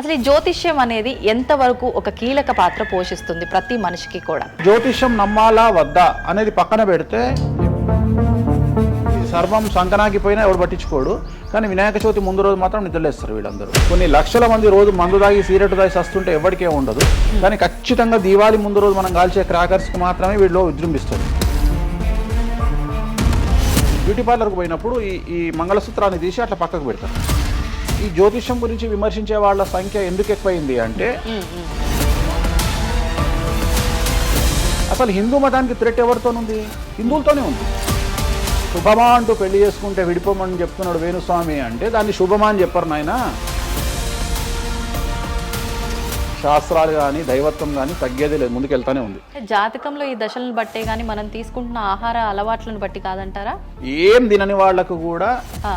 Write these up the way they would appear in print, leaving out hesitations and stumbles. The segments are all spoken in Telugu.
అసలు ఈ జ్యోతిష్యం అనేది ఎంతవరకు ఒక కీలక పాత్ర పోషిస్తుంది ప్రతి మనిషికి కూడా? జ్యోతిష్యం నమ్మాలా వద్దా అనేది పక్కన పెడితే సర్వం సంకనాగిపోయినా ఎవడు పట్టించుకోడు. కానీ వినాయక చవితి ముందు రోజు మాత్రం నిద్రలేస్తారు వీళ్ళందరూ. కొన్ని లక్షల మంది రోజు మందు తాగి సిగరెట్ తాగి వస్తుంటే ఎవరికే ఉండదు. కానీ ఖచ్చితంగా దీవాళి ముందు రోజు మనం కాల్చే క్రాకర్స్కి మాత్రమే వీళ్ళు విజృంభిస్తారు. బ్యూటీ పార్లర్కి పోయినప్పుడు ఈ మంగళసూత్రాన్ని తీసి అట్లా పక్కకు పెడతారు. ఈ జ్యోతిష్యం గురించి విమర్శించే వాళ్ళ సంఖ్య ఎందుకు ఎక్కువైంది అంటే, అసలు హిందూ మతానికి థ్రెట్ ఎవరితోనుంది? హిందువులతోనే ఉంది. శుభమా అంటూ పెళ్లి చేసుకుంటే విడిపోమని చెప్తున్నాడు వేణుస్వామి అంటే దాన్ని శుభమా అని చెప్పరు నాయన. శాస్త్రాలు కానీ దైవత్వం కానీ తగ్గేదే లేదు, ముందుకెళ్తానే ఉంది. జాతకంలో ఈ దశలను బట్టే గానీ మనం తీసుకుంటున్న ఆహార అలవాట్లను బట్టి కాదంటారా? ఏం తినని వాళ్లకు కూడా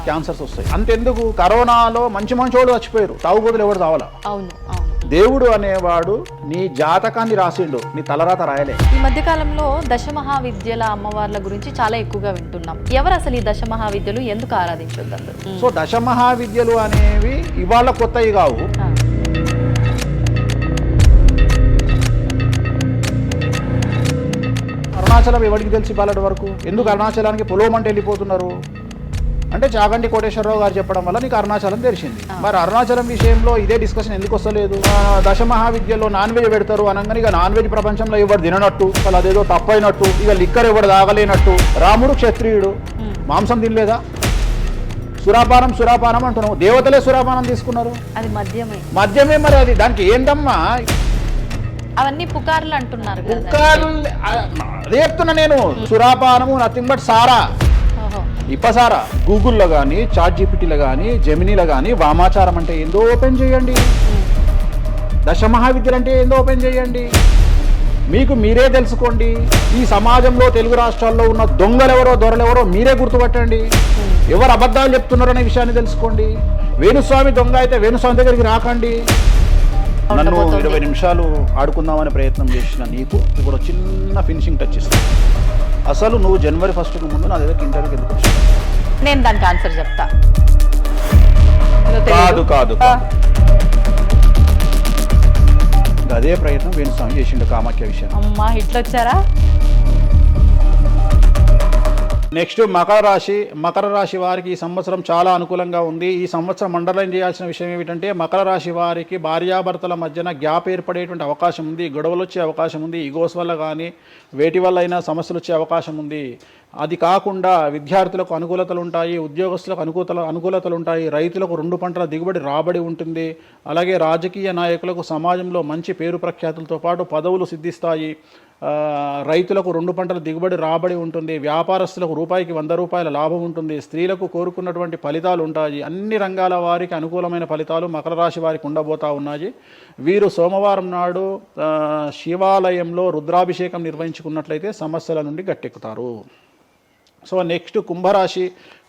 క్యాన్సర్స్ వస్తాయి. అంతెందుకు, కరోనాలో మంచి మంచోడు చచ్చిపోయారు, తాగుబోతులు ఎవరు తావాలా? అవును అవును. దేవుడు అనేవాడు నీ జాతకాన్ని రాసిండు, నీ తలరాత రాయలే. ఈ మధ్య కాలంలో దశమహావిద్యల అమ్మవార్ల గురించి చాలా ఎక్కువగా వింటున్నాం. ఎవరు అసలు ఈ దశమహావిద్యలు, ఎందుకు ఆరాధించొద్దు అందరూ? సో దశమహావిద్యలు అనేవి ఇవాళ కొత్తవి కావు. అరుణాచలం ఎవరికి తెలిసి బాలటి వరకు? ఎందుకు అరుణాచలానికి పొలవమంటే వెళ్ళిపోతున్నారు అంటే చాగంటి కోటేశ్వరరావు గారు చెప్పడం వల్ల నీకు అరుణాచలం తెలిసింది. మరి అరుణాచలం విషయంలో ఇదే డిస్కషన్ ఎందుకు వస్తలేదు? దశమహావిద్యలో నాన్ వెజ్ పెడతారు అనగానే ఇక నాన్ వెజ్ ప్రపంచంలో ఎవరు తిననట్టు, అసలు అదేదో తప్పైనట్టు, ఇక లిక్కర్ ఎవరు తాగలేనట్టు. రాముడు క్షత్రియుడు, మాంసం తినలేదా? సురాపానం అంటున్నావు. దేవతలే సురాపానం తీసుకున్నారు, అది మద్యమే. మరి అది దానికి ఏందమ్మా? అవన్నీ పుకార్లు అంటున్నారు. పుకార్లు అదే చెప్తున్నా నేను. సురాపానము నథింగ్ బట్ సారా, ఇప్పసారా. గూగుల్లో కానీ, చాట్ జీపీటీలో కానీ, జెమినీలో కానీ వామాచారం అంటే ఏందో ఓపెన్ చేయండి, దశమహావిద్యలు అంటే ఏందో ఓపెన్ చేయండి. మీకు మీరే తెలుసుకోండి. ఈ సమాజంలో తెలుగు రాష్ట్రాల్లో ఉన్న దొంగలెవరో దొరలెవరో మీరే గుర్తుపట్టండి. ఎవరు అబద్ధాలు చెప్తున్నారో అనే విషయాన్ని తెలుసుకోండి. వేణుస్వామి దొంగ అయితే వేణుస్వామి దగ్గరికి రాకండి. నన్ను 20 నిమిషాలు ఆడుకుందామనే ప్రయత్నం చేసిన నీకు ఇప్పుడు చిన్న ఫినిషింగ్ టచ్ ఇస్తాను. అసలు నువ్వు జనవరి 1కు ముందు నా దగ్గర ఇంటర్వ్యూకి ఎందుకు వచ్చావు? నేను దానికి ఆన్సర్ చెప్తా. కాదు అదే ప్రయత్నం వేణుస్వామి చేసిండు కామాఖ్య విషయం. అమ్మా ఇట్లా వచ్చారా? నెక్స్ట్ మకర రాశి వారికి ఈ సంవత్సరం చాలా అనుకూలంగా ఉంది. ఈ సంవత్సరం అండర్లైన్ చేయాల్సిన విషయం ఏమిటంటే, మకర రాశి వారికి భార్యాభర్తల మధ్యన గ్యాప్ ఏర్పడేటువంటి అవకాశం ఉంది, గొడవలు వచ్చే అవకాశం ఉంది, ఈగోస్ వల్ల కానీ వేటి వల్ల అయినా సమస్యలు వచ్చే అవకాశం ఉంది. అది కాకుండా విద్యార్థులకు అనుకూలతలు ఉంటాయి, ఉద్యోగస్తులకు అనుకూలతలు ఉంటాయి, రైతులకు 2 పంటల దిగుబడి రాబడి ఉంటుంది. అలాగే రాజకీయ నాయకులకు సమాజంలో మంచి పేరు ప్రఖ్యాతులతో పాటు పదవులు సిద్ధిస్తాయి. రైతులకు 2 పంటల దిగుబడి రాబడి ఉంటుంది. వ్యాపారస్తులకు రూపాయికి 100 రూపాయల లాభం ఉంటుంది. స్త్రీలకు కోరుకున్నటువంటి ఫలితాలు ఉంటాయి. అన్ని రంగాల వారికి అనుకూలమైన ఫలితాలు మకర రాశి వారికి ఉండబోతా ఉన్నాయి. వీరు సోమవారం నాడు శివాలయంలో రుద్రాభిషేకం నిర్వహించుకున్నట్లయితే సమస్యల నుండి గట్టెక్కుతారు. సో నెక్స్ట్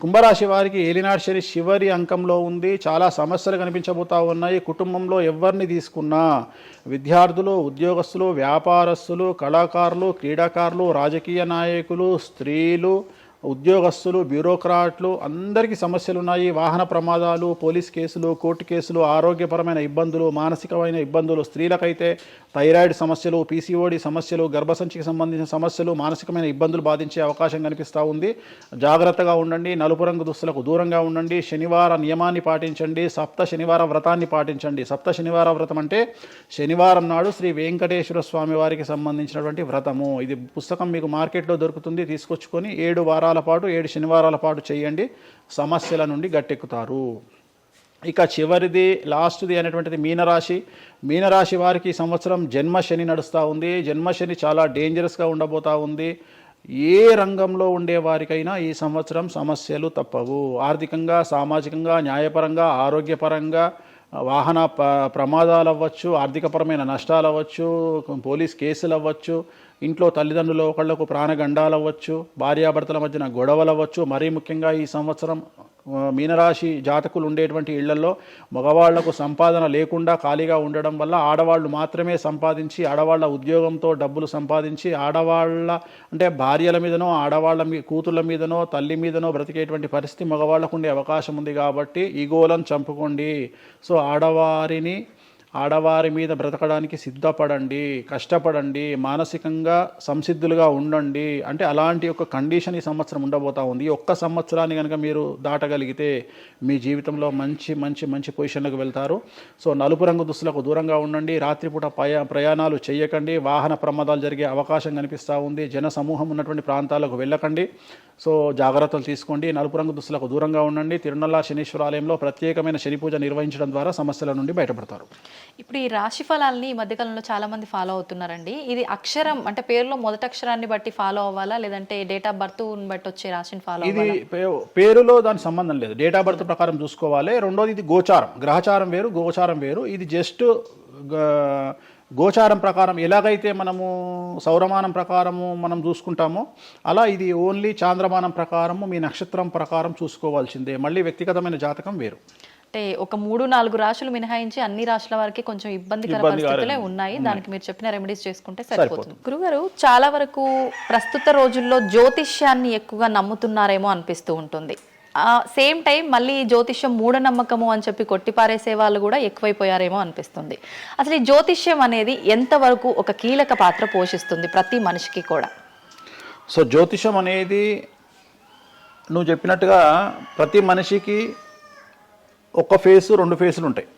కుంభరాశి వారికి ఏలినాడు శని చివరి అంకంలో ఉంది. చాలా సమస్యలు కనిపించబోతా ఉన్నాయి. కుటుంబంలో ఎవరిని తీసుకున్నా, విద్యార్థులు, ఉద్యోగస్తులు, వ్యాపారస్తులు, కళాకారులు, క్రీడాకారులు, రాజకీయ నాయకులు, స్త్రీలు, ఉద్యోగస్తులు, బ్యూరోక్రాట్లు అందరికీ సమస్యలు ఉన్నాయి. వాహన ప్రమాదాలు, పోలీస్ కేసులు, కోర్టు కేసులు, ఆరోగ్యపరమైన ఇబ్బందులు, మానసికమైన ఇబ్బందులు, స్త్రీలకైతే థైరాయిడ్ సమస్యలు, పీసీఓడి సమస్యలు, గర్భసంచికి సంబంధించిన సమస్యలు, మానసికమైన ఇబ్బందులు బాధించే అవకాశం కనిపిస్తూ ఉంది. జాగ్రత్తగా ఉండండి. నలుపు రంగు దుస్తులకు దూరంగా ఉండండి. శనివార నియమాన్ని పాటించండి. సప్త శనివార వ్రతాన్ని పాటించండి. సప్త శనివార వ్రతం అంటే శనివారం నాడు శ్రీ వెంకటేశ్వర స్వామి వారికి సంబంధించినటువంటి వ్రతము. ఇది పుస్తకం మీకు మార్కెట్లో దొరుకుతుంది, తీసుకొచ్చుకొని 7 వారాల పాటు 7 శనివారాల పాటు చేయండి. సమస్యల నుండి గట్టెక్కుతారు. ఇక చివరిది లాస్ట్ది అనేటువంటిది మీనరాశి వారికి ఈ సంవత్సరం జన్మశని నడుస్తూ ఉంది. జన్మశని చాలా డేంజరస్గా ఉండబోతూ ఉంది. ఏ రంగంలో ఉండే వారికైనా ఈ సంవత్సరం సమస్యలు తప్పవు. ఆర్థికంగా, సామాజికంగా, న్యాయపరంగా, ఆరోగ్యపరంగా, వాహన ప్రమాదాలు అవ్వచ్చు, ఆర్థికపరమైన నష్టాలు అవ్వచ్చు, పోలీస్ కేసులు అవ్వచ్చు, ఇంట్లో తల్లిదండ్రులు ఒకళ్లకు ప్రాణగండాలు అవ్వచ్చు, భార్యాభర్తల మధ్యన గొడవలు అవ్వచ్చు. మరీ ముఖ్యంగా ఈ సంవత్సరం మీనరాశి జాతకులు ఉండేటువంటి ఇళ్లలో మగవాళ్లకు సంపాదన లేకుండా ఖాళీగా ఉండడం వల్ల ఆడవాళ్లు మాత్రమే సంపాదించి, ఆడవాళ్ల ఉద్యోగంతో డబ్బులు సంపాదించి, ఆడవాళ్ల అంటే భార్యల మీదనో, ఆడవాళ్ల కూతుళ్ళ మీదనో, తల్లి మీదనో బ్రతికేటువంటి పరిస్థితి మగవాళ్లకు ఉండే అవకాశం ఉంది. కాబట్టి ఈగోలను చంపుకోండి. సో ఆడవారిని ఆడవారి మీద బ్రతకడానికి సిద్ధపడండి, కష్టపడండి, మానసికంగా సంసిద్ధులుగా ఉండండి. అంటే అలాంటి ఒక కండిషన్ ఈ సంవత్సరం ఉండబోతా ఉంది. ఈ ఒక్క సంవత్సరాన్ని కనుక మీరు దాటగలిగితే మీ జీవితంలో మంచి మంచి మంచి పొజిషన్లకు వెళ్తారు. సో నలుపు రంగు దుస్తులకు దూరంగా ఉండండి, రాత్రిపూట ప్రయాణాలు చేయకండి, వాహన ప్రమాదాలు జరిగే అవకాశం కనిపిస్తూ ఉంది, జన సమూహం ఉన్నటువంటి ప్రాంతాలకు వెళ్ళకండి. సో జాగ్రత్తలు తీసుకోండి, నలుపు రంగు దుస్తులకు దూరంగా ఉండండి. తిరునల్లా శనీశ్వర ఆలయంలో ప్రత్యేకమైన శని పూజ నిర్వహించడం ద్వారా సమస్యల నుండి బయటపడతారు. ఇప్పుడు ఈ రాశి ఫలాల్ని ఈ మధ్యకాలంలో చాలా మంది ఫాలో అవుతున్నారండి. ఇది అక్షరం అంటే పేరులో మొదటి అక్షరాన్ని బట్టి ఫాలో అవ్వాలా, లేదంటే డేట్ ఆఫ్ బర్త్ బట్టి వచ్చే రాశిని ఫాలో ఇది అవ్వాలా? పేరులో దాని సంబంధం లేదు, డేట్ ఆఫ్ బర్త్ ప్రకారం చూసుకోవాలి. రెండోది ఇది గోచారం, గ్రహచారం వేరు, గోచారం వేరు. ఇది జస్ట్ గోచారం ప్రకారం ఎలాగైతే మనము సౌరమానం ప్రకారము మనం చూసుకుంటామో అలా ఇది ఓన్లీ చాంద్రమానం ప్రకారము మీ నక్షత్రం ప్రకారం చూసుకోవాల్సిందే. మళ్ళీ వ్యక్తిగతమైన జాతకం వేరు. అంటే ఒక 3-4 రాశులు మినహాయించి అన్ని రాశుల వారికి కొంచెం ఇబ్బందికర పరిస్థితులే ఉన్నాయి. దానికి మీరు చెప్పిన రెమెడీస్ చేసుకుంటే సరిపోతుంది. గురుగారు, చాలా వరకు ప్రస్తుత రోజుల్లో జ్యోతిష్యాన్ని ఎక్కువగా నమ్ముతున్నారేమో అనిపిస్తూ ఉంటుంది. సేమ్ టైం మళ్ళీ జ్యోతిష్యం మూఢనమ్మకము అని చెప్పి కొట్టిపారేసే వాళ్ళు కూడా ఎక్కువైపోయారేమో అనిపిస్తుంది. అసలు ఈ జ్యోతిష్యం అనేది ఎంతవరకు ఒక కీలక పాత్ర పోషిస్తుంది ప్రతి మనిషికి కూడా? సో జ్యోతిషం అనేది నువ్వు చెప్పినట్టుగా ప్రతి మనిషికి ఒక ఫేసు 2 ఫేసులు ఉంటాయి,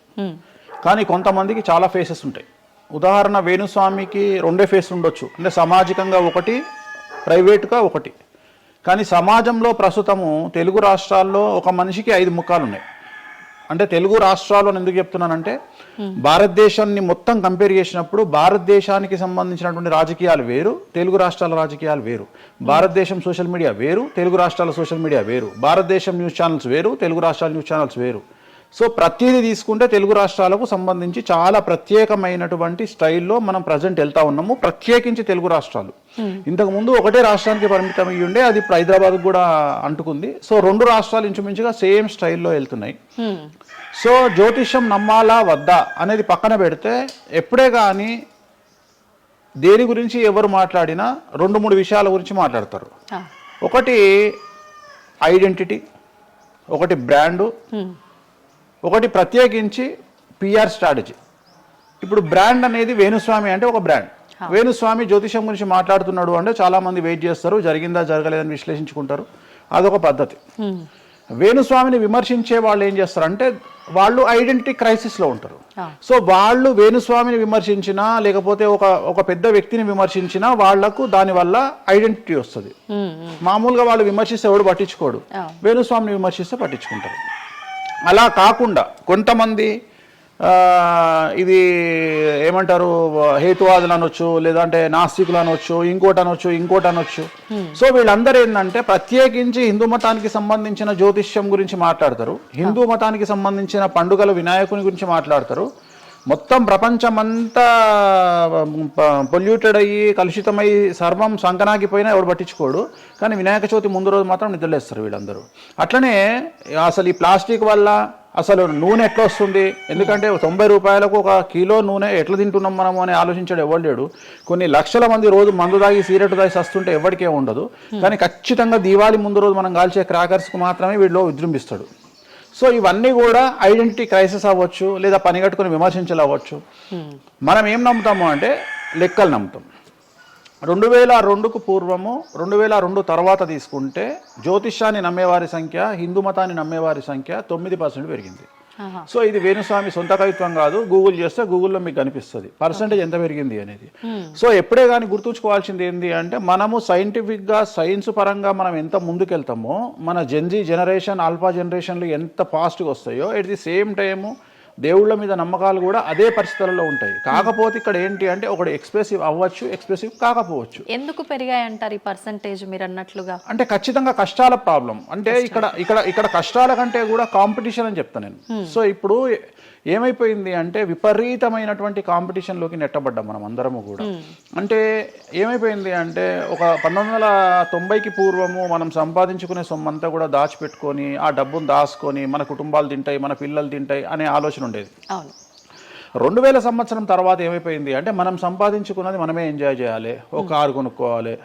కానీ కొంతమందికి చాలా ఫేసెస్ ఉంటాయి. ఉదాహరణ వేణుస్వామికి 2 ఫేసులు ఉండొచ్చు, అంటే సామాజికంగా ఒకటి, ప్రైవేట్గా ఒకటి. కానీ సమాజంలో ప్రస్తుతము తెలుగు రాష్ట్రాల్లో ఒక మనిషికి 5 ముఖాలు ఉన్నాయి. అంటే తెలుగు రాష్ట్రాల్లో ఎందుకు చెప్తున్నానంటే భారతదేశాన్ని మొత్తం కంపేర్ చేసినప్పుడు భారతదేశానికి సంబంధించినటువంటి రాజకీయాలు వేరు, తెలుగు రాష్ట్రాల రాజకీయాలు వేరు. భారతదేశం సోషల్ మీడియా వేరు, తెలుగు రాష్ట్రాల సోషల్ మీడియా వేరు. భారతదేశం న్యూస్ ఛానల్స్ వేరు, తెలుగు రాష్ట్రాల న్యూస్ ఛానల్స్ వేరు. సో ప్రతిదీ తీసుకుంటే తెలుగు రాష్ట్రాలకు సంబంధించి చాలా ప్రత్యేకమైనటువంటి స్టైల్లో మనం ప్రజెంట్ వెళ్తా ఉన్నాము. ప్రత్యేకించి తెలుగు రాష్ట్రాలు ఇంతకుముందు ఒకటే రాష్ట్రానికి పరిమితం అయ్యి ఉండే, అది ఇప్పుడు హైదరాబాద్కు కూడా అంటుకుంది. సో 2 రాష్ట్రాలు ఇంచుమించుగా సేమ్ స్టైల్లో వెళ్తున్నాయి. సో జ్యోతిష్యం నమ్మాలా వద్దా అనేది పక్కన పెడితే ఎప్పుడే కానీ దేని గురించి ఎవరు మాట్లాడినా 2-3 విషయాల గురించి మాట్లాడతారు. ఒకటి ఐడెంటిటీ, ఒకటి బ్రాండు, ఒకటి ప్రత్యేకించి పిఆర్ స్ట్రాటజీ. ఇప్పుడు బ్రాండ్ అనేది వేణుస్వామి అంటే ఒక బ్రాండ్. వేణుస్వామి జ్యోతిషం గురించి మాట్లాడుతున్నాడు అంటే చాలా మంది వెయిట్ చేస్తారు, జరిగిందా జరగలేదని విశ్లేషించుకుంటారు, అదొక పద్ధతి. వేణుస్వామిని విమర్శించే వాళ్ళు ఏం చేస్తారంటే వాళ్ళు ఐడెంటిటీ క్రైసిస్లో ఉంటారు. సో వాళ్ళు వేణుస్వామిని విమర్శించినా లేకపోతే ఒక పెద్ద వ్యక్తిని విమర్శించినా వాళ్లకు దానివల్ల ఐడెంటిటీ వస్తుంది. మామూలుగా వాళ్ళు విమర్శిస్తే ఎవడు పట్టించుకోడు, వేణుస్వామిని విమర్శిస్తే పట్టించుకుంటారు. అలా కాకుండా కొంతమంది ఇది ఏమంటారు హేతువాదులు అనొచ్చు, లేదంటే నాస్తికులు అనొచ్చు, ఇంకోటి అనొచ్చు. సో వీళ్ళందరూ ఏంటంటే ప్రత్యేకించి హిందూ మతానికి సంబంధించిన జ్యోతిష్యం గురించి మాట్లాడతారు, హిందూ మతానికి సంబంధించిన పండుగల వినాయకుని గురించి మాట్లాడతారు. మొత్తం ప్రపంచమంతా పొల్యూటెడ్ అయ్యి కలుషితమై సర్వం సంకనాగిపోయినా ఎవడు పట్టించుకోడు, కానీ వినాయక చవితి ముందు రోజు మాత్రం నిద్రలేస్తారు వీళ్ళందరూ. అట్లనే అసలు ఈ ప్లాస్టిక్ వల్ల అసలు నూనె ఎట్లా వస్తుంది, ఎందుకంటే 90 రూపాయలకు 1 కిలో నూనె ఎట్లా తింటున్నాం మనము అని ఆలోచించాడు ఎవరు లేడు. కొన్ని లక్షల మంది రోజు మందు తాగి సిగరెట్ తాగి సస్తుంటే ఎవరికే ఉండదు, కానీ ఖచ్చితంగా దీవాళి ముందు రోజు మనం కాల్చే క్రాకర్స్కి మాత్రమే వీడిలో విజృంభిస్తాడు. సో ఇవన్నీ కూడా ఐడెంటిటీ క్రైసిస్ అవ్వచ్చు, లేదా పని కట్టుకుని విమర్శించలు అవ్వచ్చు. మనం ఏం నమ్ముతాము అంటే లెక్కలు నమ్ముతాం. 2002కు పూర్వము 2002 తర్వాత తీసుకుంటే జ్యోతిష్యాన్ని నమ్మేవారి సంఖ్య, హిందూ మతాన్ని నమ్మేవారి సంఖ్య 9% పెరిగింది. సో ఇది వేణుస్వామి సొంత కవిత్వం కాదు, గూగుల్ చేస్తే గూగుల్లో మీకు కనిపిస్తుంది పర్సెంటేజ్ ఎంత పెరిగింది అనేది. సో ఎప్పుడే కానీ గుర్తుంచుకోవాల్సింది ఏంటి అంటే మనము సైంటిఫిక్గా సైన్స్ పరంగా మనం ఎంత ముందుకెళ్తామో మన జెన్జీ జనరేషన్, ఆల్ఫా జనరేషన్లు ఎంత ఫాస్ట్గా వస్తాయో ఎట్ ది సేమ్ టైము దేవుళ్ళ మీద నమ్మకాలు కూడా అదే పరిస్థితులలో ఉంటాయి. కాకపోతే ఇక్కడ ఏంటి అంటే ఒకటి ఎక్స్ప్రెసివ్ అవ్వచ్చు, ఎక్స్ప్రెసివ్ కాకపోవచ్చు. ఎందుకు పెరిగాయి అంటారు ఈ పర్సంటేజ్ మీరు అన్నట్లుగా? అంటే ఖచ్చితంగా కష్టాల ప్రాబ్లం. అంటే ఇక్కడ కష్టాల కంటే కూడా కాంపిటీషన్ అని చెప్తాను నేను. సో ఇప్పుడు ఏమైపోయింది అంటే విపరీతమైనటువంటి కాంపిటీషన్లోకి నెట్టబడ్డాం మనం అందరము కూడా. అంటే ఏమైపోయింది అంటే ఒక 1990కి పూర్వము మనం సంపాదించుకునే సొమ్మంతా కూడా దాచిపెట్టుకొని ఆ డబ్బును దాచుకొని మన కుటుంబాలు తింటాయి, మన పిల్లలు తింటాయి అనే ఆలోచన ఉండేది. 2000 సంవత్సరం తర్వాత ఏమైపోయింది అంటే మనం సంపాదించుకున్నది మనమే ఎంజాయ్ చేయాలి, ఒక కారు కొనుక్కోవాలి.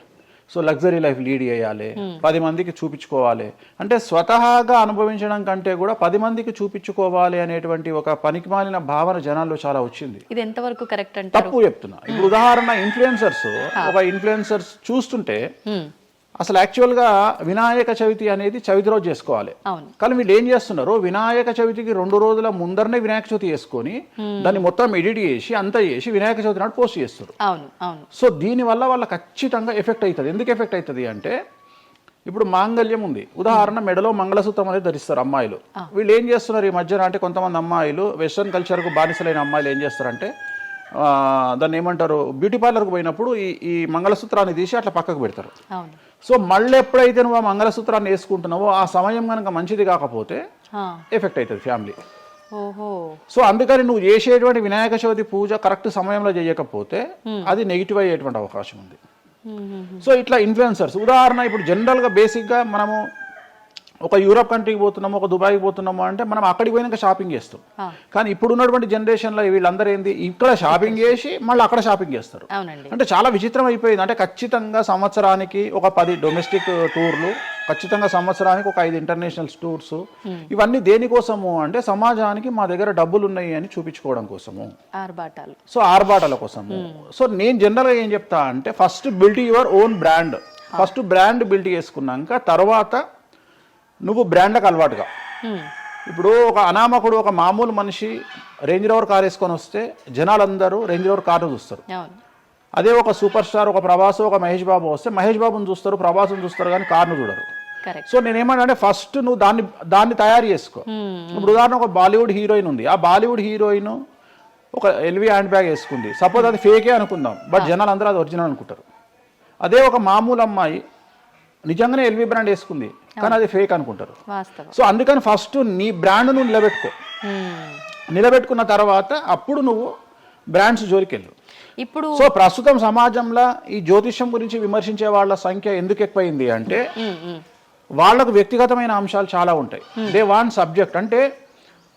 సో లగ్జరీ లైఫ్ లీడ్ చేయాలి, 10 మందికి చూపించుకోవాలి. అంటే స్వతహాగా అనుభవించడం కంటే కూడా 10 మందికి చూపించుకోవాలి అనేటువంటి ఒక పనికిమాలిన భావన జనాల్లో చాలా వచ్చింది. ఇది ఎంతవరకు కరెక్ట్ అంటే తప్పు చెప్తున్నా. ఇప్పుడు ఉదాహరణ ఒక ఇన్ఫ్లుయెన్సర్స్ చూస్తుంటే అసలు యాక్చువల్గా వినాయక చవితి అనేది చవితి రోజు చేసుకోవాలి. కానీ వీళ్ళు ఏం చేస్తున్నారు, వినాయక చవితికి 2 రోజుల ముందరనే వినాయక చవితి చేసుకొని దాన్ని మొత్తం ఎడిట్ చేసి అంతా చేసి వినాయక చవితి నాడు పోస్ట్ చేస్తారు. సో దీనివల్ల వాళ్ళ ఖచ్చితంగా ఎఫెక్ట్ అవుతుంది. ఎందుకు ఎఫెక్ట్ అవుతుంది అంటే ఇప్పుడు మాంగళ్యం ఉంది, ఉదాహరణ మెడలో మంగళసూత్రం అనేది ధరిస్తారు అమ్మాయిలు. వీళ్ళు ఏం చేస్తున్నారు ఈ మధ్యన అంటే కొంతమంది అమ్మాయిలు వెస్ట్రన్ కల్చర్కు బానిసలైన అమ్మాయిలు ఏం చేస్తారంటే దాన్ని ఏమంటారు, బ్యూటీ పార్లర్కి పోయినప్పుడు ఈ మంగళసూత్రాన్ని తీసి అట్లా పక్కకు పెడతారు. సో మళ్ళీ ఎప్పుడైతే నువ్వు ఆ మంగళసూత్రాన్ని వేసుకుంటున్నావో ఆ సమయం కనుక మంచిది కాకపోతే ఎఫెక్ట్ అవుతుంది ఫ్యామిలీ. సో అందుకని నువ్వు చేసేటువంటి వినాయక చవితి పూజ కరెక్ట్ సమయంలో చేయకపోతే అది నెగిటివ్ అయ్యేటువంటి అవకాశం ఉంది. సో ఇట్లా ఇన్ఫ్లుయెన్సర్స్ ఉదాహరణ ఇప్పుడు జనరల్గా బేసిక్గా మనము ఒక యూరోప్ కంట్రీకి పోతున్నాము, ఒక దుబాయ్కి పోతున్నాము అంటే మనం అక్కడికి పోయినాక షాపింగ్ చేస్తాం. కానీ ఇప్పుడు ఉన్నటువంటి జనరేషన్లో వీళ్ళందరూ ఏంది, ఇక్కడ షాపింగ్ చేసి మళ్ళీ అక్కడ షాపింగ్ చేస్తారు. అంటే చాలా విచిత్రం అయిపోయింది. అంటే ఖచ్చితంగా సంవత్సరానికి ఒక 10 డొమెస్టిక్ టూర్లు, ఖచ్చితంగా సంవత్సరానికి ఒక 5 ఇంటర్నేషనల్ టూర్స్. ఇవన్నీ దేనికోసము అంటే సమాజానికి మా దగ్గర డబ్బులు ఉన్నాయి అని చూపించుకోవడం కోసము, సో ఆర్భాటాల కోసము. సో నేను జనరల్గా ఏం చెప్తా అంటే first build your own brand. First brand build చేసుకున్నాక తర్వాత నువ్వు బ్రాండ్కి అలవాటుగా. ఇప్పుడు ఒక అనామకుడు ఒక మామూలు మనిషి రేంజ్ రోవర్ కార్ వేసుకొని వస్తే జనాలందరూ రేంజ్ రోవర్ కార్ను చూస్తారు. అదే ఒక సూపర్ స్టార్ ఒక ప్రభాస్ ఒక మహేష్ బాబు వస్తే మహేష్ బాబుని చూస్తారు, ప్రభాస్ని చూస్తారు, కానీ కార్ను చూడరు. సో నేనేమంటే ఫస్ట్ నువ్వు దాన్ని తయారు చేసుకో. ఇప్పుడు ఉదాహరణ ఒక బాలీవుడ్ హీరోయిన్ ఉంది, ఆ బాలీవుడ్ హీరోయిన్ ఒక ఎల్వి హ్యాండ్ బ్యాగ్ వేసుకుంది, సపోజ్ అది ఫేకే అనుకుందాం, బట్ జనాలు అందరూ అది ఒరిజినల్ అనుకుంటారు. అదే ఒక మామూలు అమ్మాయి నిజంగానే ఎల్వి బ్రాండ్ వేసుకుంది కానీ అది ఫేక్ అనుకుంటారు. సో అందుకని ఫస్ట్ నీ బ్రాండ్ నువ్వు నిలబెట్టుకున్న తర్వాత అప్పుడు నువ్వు బ్రాండ్స్ జోలికి వెళ్ళు. ఇప్పుడు సో ప్రస్తుతం సమాజంలో ఈ జ్యోతిష్యం గురించి విమర్శించే వాళ్ళ సంఖ్య ఎందుకు ఎక్కువైంది అంటే వాళ్లకు వ్యక్తిగతమైన అంశాలు చాలా ఉంటాయి. They want subject. అంటే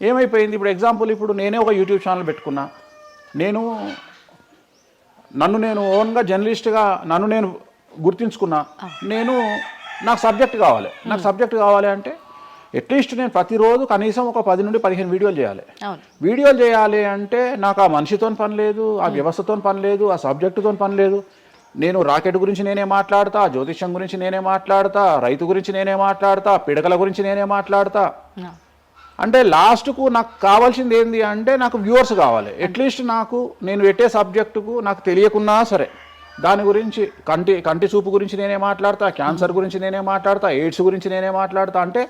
ఏమైపోయింది, ఇప్పుడు ఎగ్జాంపుల్ ఇప్పుడు నేనే ఒక యూట్యూబ్ ఛానల్ పెట్టుకున్నా, నన్ను నేను ఓన్గా జర్నలిస్ట్గా నన్ను నేను గుర్తించుకున్నా, నాకు సబ్జెక్ట్ కావాలి అంటే అట్లీస్ట్ నేను ప్రతిరోజు కనీసం ఒక 10 నుండి 15 వీడియోలు చేయాలి అంటే నాకు ఆ మనిషితో పని లేదు, ఆ వ్యవస్థతో పని లేదు, ఆ సబ్జెక్టుతో పని లేదు. నేను రాకెట్ గురించి నేనే మాట్లాడతా, జ్యోతిష్యం గురించి నేనే మాట్లాడతా, రైతు గురించి నేనే మాట్లాడతా, పిడకల గురించి నేనే మాట్లాడతా. అంటే లాస్ట్కు నాకు కావాల్సింది ఏంది అంటే నాకు వ్యూవర్స్ కావాలి. అట్లీస్ట్ నేను పెట్టే సబ్జెక్టుకు నాకు తెలియకున్నా సరే దాని గురించి కంటి చూపు గురించి నేనే మాట్లాడతా, క్యాన్సర్ గురించి నేనే మాట్లాడతా, ఎయిడ్స్ గురించి నేనే మాట్లాడతా. అంటే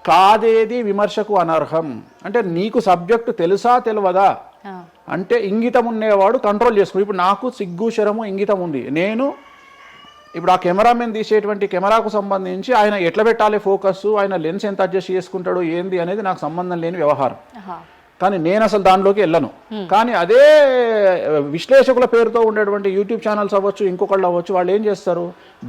కాదేది విమర్శకు అనర్హం. అంటే నీకు సబ్జెక్టు తెలుసా తెలియదా అంటే ఇంగితం ఉండేవాడు కంట్రోల్ చేసుకో. ఇప్పుడు నాకు సిగ్గు శరము ఇంగితం ఉంది. నేను ఇప్పుడు ఆ కెమెరామెన్ తీసేటువంటి కెమెరాకు సంబంధించి ఆయన ఎట్లా పెట్టాలి ఫోకస్, ఆయన లెన్స్ ఎంత అడ్జస్ట్ చేసుకుంటాడు ఏంది అనేది నాకు సంబంధం లేని వ్యవహారం. కానీ నేను అసలు దానిలోకి వెళ్ళను. కానీ అదే విశ్లేషకుల పేరుతో ఉండేటువంటి యూట్యూబ్ ఛానల్స్ అవ్వచ్చు, ఇంకొకళ్ళు అవ్వచ్చు, వాళ్ళు ఏం చేస్తారు,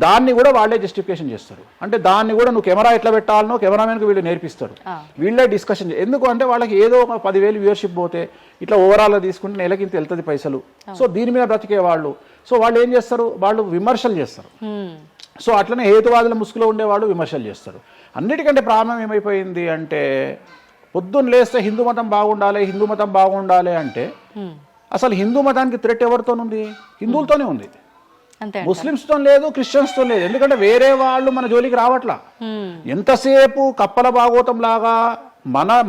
దాన్ని కూడా వాళ్ళే జస్టిఫికేషన్ చేస్తారు. అంటే దాన్ని కూడా నువ్వు కెమెరా ఎట్లా పెట్టాలనో కెమెరామెన్కి వీళ్ళు నేర్పిస్తారు, వీళ్ళే డిస్కషన్. ఎందుకు అంటే వాళ్ళకి ఏదో ఒక 10,000 వ్యూవర్షిప్ పోతే ఇట్లా ఓవరాల్గా తీసుకుంటే నెలకింత వెళ్తుంది పైసలు. సో దీని మీద బ్రతికే వాళ్ళు, సో వాళ్ళు ఏం చేస్తారు, వాళ్ళు విమర్శలు చేస్తారు. సో అట్లనే హేతువాదుల ముసుగులో ఉండేవాళ్ళు విమర్శలు చేస్తారు. అన్నిటికంటే ప్రాబ్లం ఏమైపోయింది అంటే పొద్దున్న లేస్తే హిందూ మతం బాగుండాలి అంటే అసలు హిందూ మతానికి థ్రెట్ ఎవరితోనుంది, హిందువులతోనే ఉంది, ముస్లిమ్స్తో లేదు, క్రిస్టియన్స్తో లేదు. ఎందుకంటే వేరే వాళ్ళు మన జోలికి రావట్లా. ఎంతసేపు కప్పల భాగవతం లాగా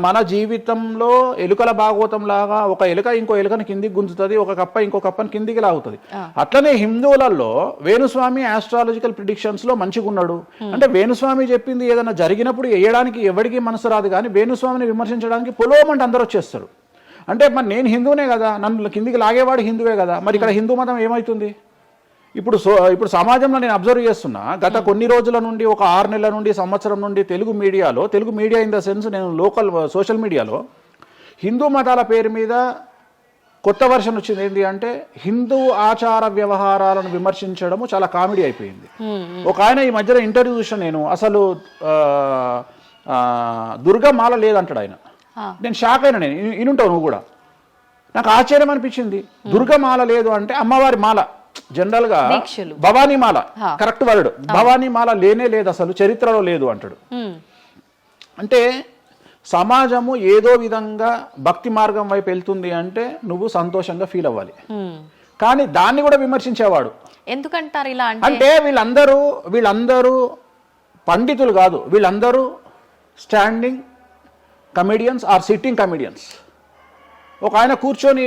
మన జీవితంలో ఎలుకల భాగవతం లాగా ఒక ఎలుక ఇంకో ఎలుకని కిందికి గుంజుతుంది, ఒక కప్ప ఇంకో కప్పని కిందికి లాగుతుంది. అట్లనే హిందువులలో వేణుస్వామి ఆస్ట్రాలజికల్ ప్రిడిక్షన్స్ లో మంచిగా ఉన్నాడు అంటే వేణుస్వామి చెప్పింది ఏదైనా జరిగినప్పుడు వేయడానికి ఎవరికి మనసు రాదు, కానీ వేణుస్వామిని విమర్శించడానికి పొలోమంటే అందరూ వచ్చేస్తారు. అంటే మరి నేను హిందువునే కదా, నన్ను కిందికి లాగేవాడు హిందువే కదా, మరి ఇక్కడ హిందూ మతం ఏమవుతుంది? ఇప్పుడు సమాజంలో నేను అబ్జర్వ్ చేస్తున్నా, గత కొన్ని రోజుల నుండి ఒక 6 నెలల నుండి సంవత్సరం నుండి Telugu media in the sense నేను లోకల్ సోషల్ మీడియాలో హిందూ మతాల పేరు మీద కొత్త వర్షన్ వచ్చింది. ఏంటి అంటే హిందూ ఆచార వ్యవహారాలను విమర్శించడము చాలా కామెడీ అయిపోయింది. ఒక ఆయన ఈ మధ్యలో ఇంటర్వ్యూ చూసిన నేను, అసలు దుర్గమాల లేదంటాడు ఆయన. నేను షాక్ అయినా, నేను ఇనుంటావు నువ్వు కూడా. నాకు ఆశ్చర్యం అనిపించింది. దుర్గమాల లేదు అంటే అమ్మవారి మాల, జనరల్ గా దీక్షలు. భవానీమాల కరెక్ట్ వర్డ్, భవానీమాల లేనే లేదు అసలు, చరిత్రలో లేదు అంటాడు. అంటే సమాజము ఏదో విధంగా భక్తి మార్గం వైపు వెళ్తుంది అంటే నువ్వు సంతోషంగా ఫీల్ అవ్వాలి, కానీ దాన్ని కూడా విమర్శించేవాడు. ఎందుకంటారు ఇలా అంటే వీళ్ళందరూ పండితులు కాదు, వీళ్ళందరూ standing comedians or sitting comedians. ఒక ఆయన కూర్చొని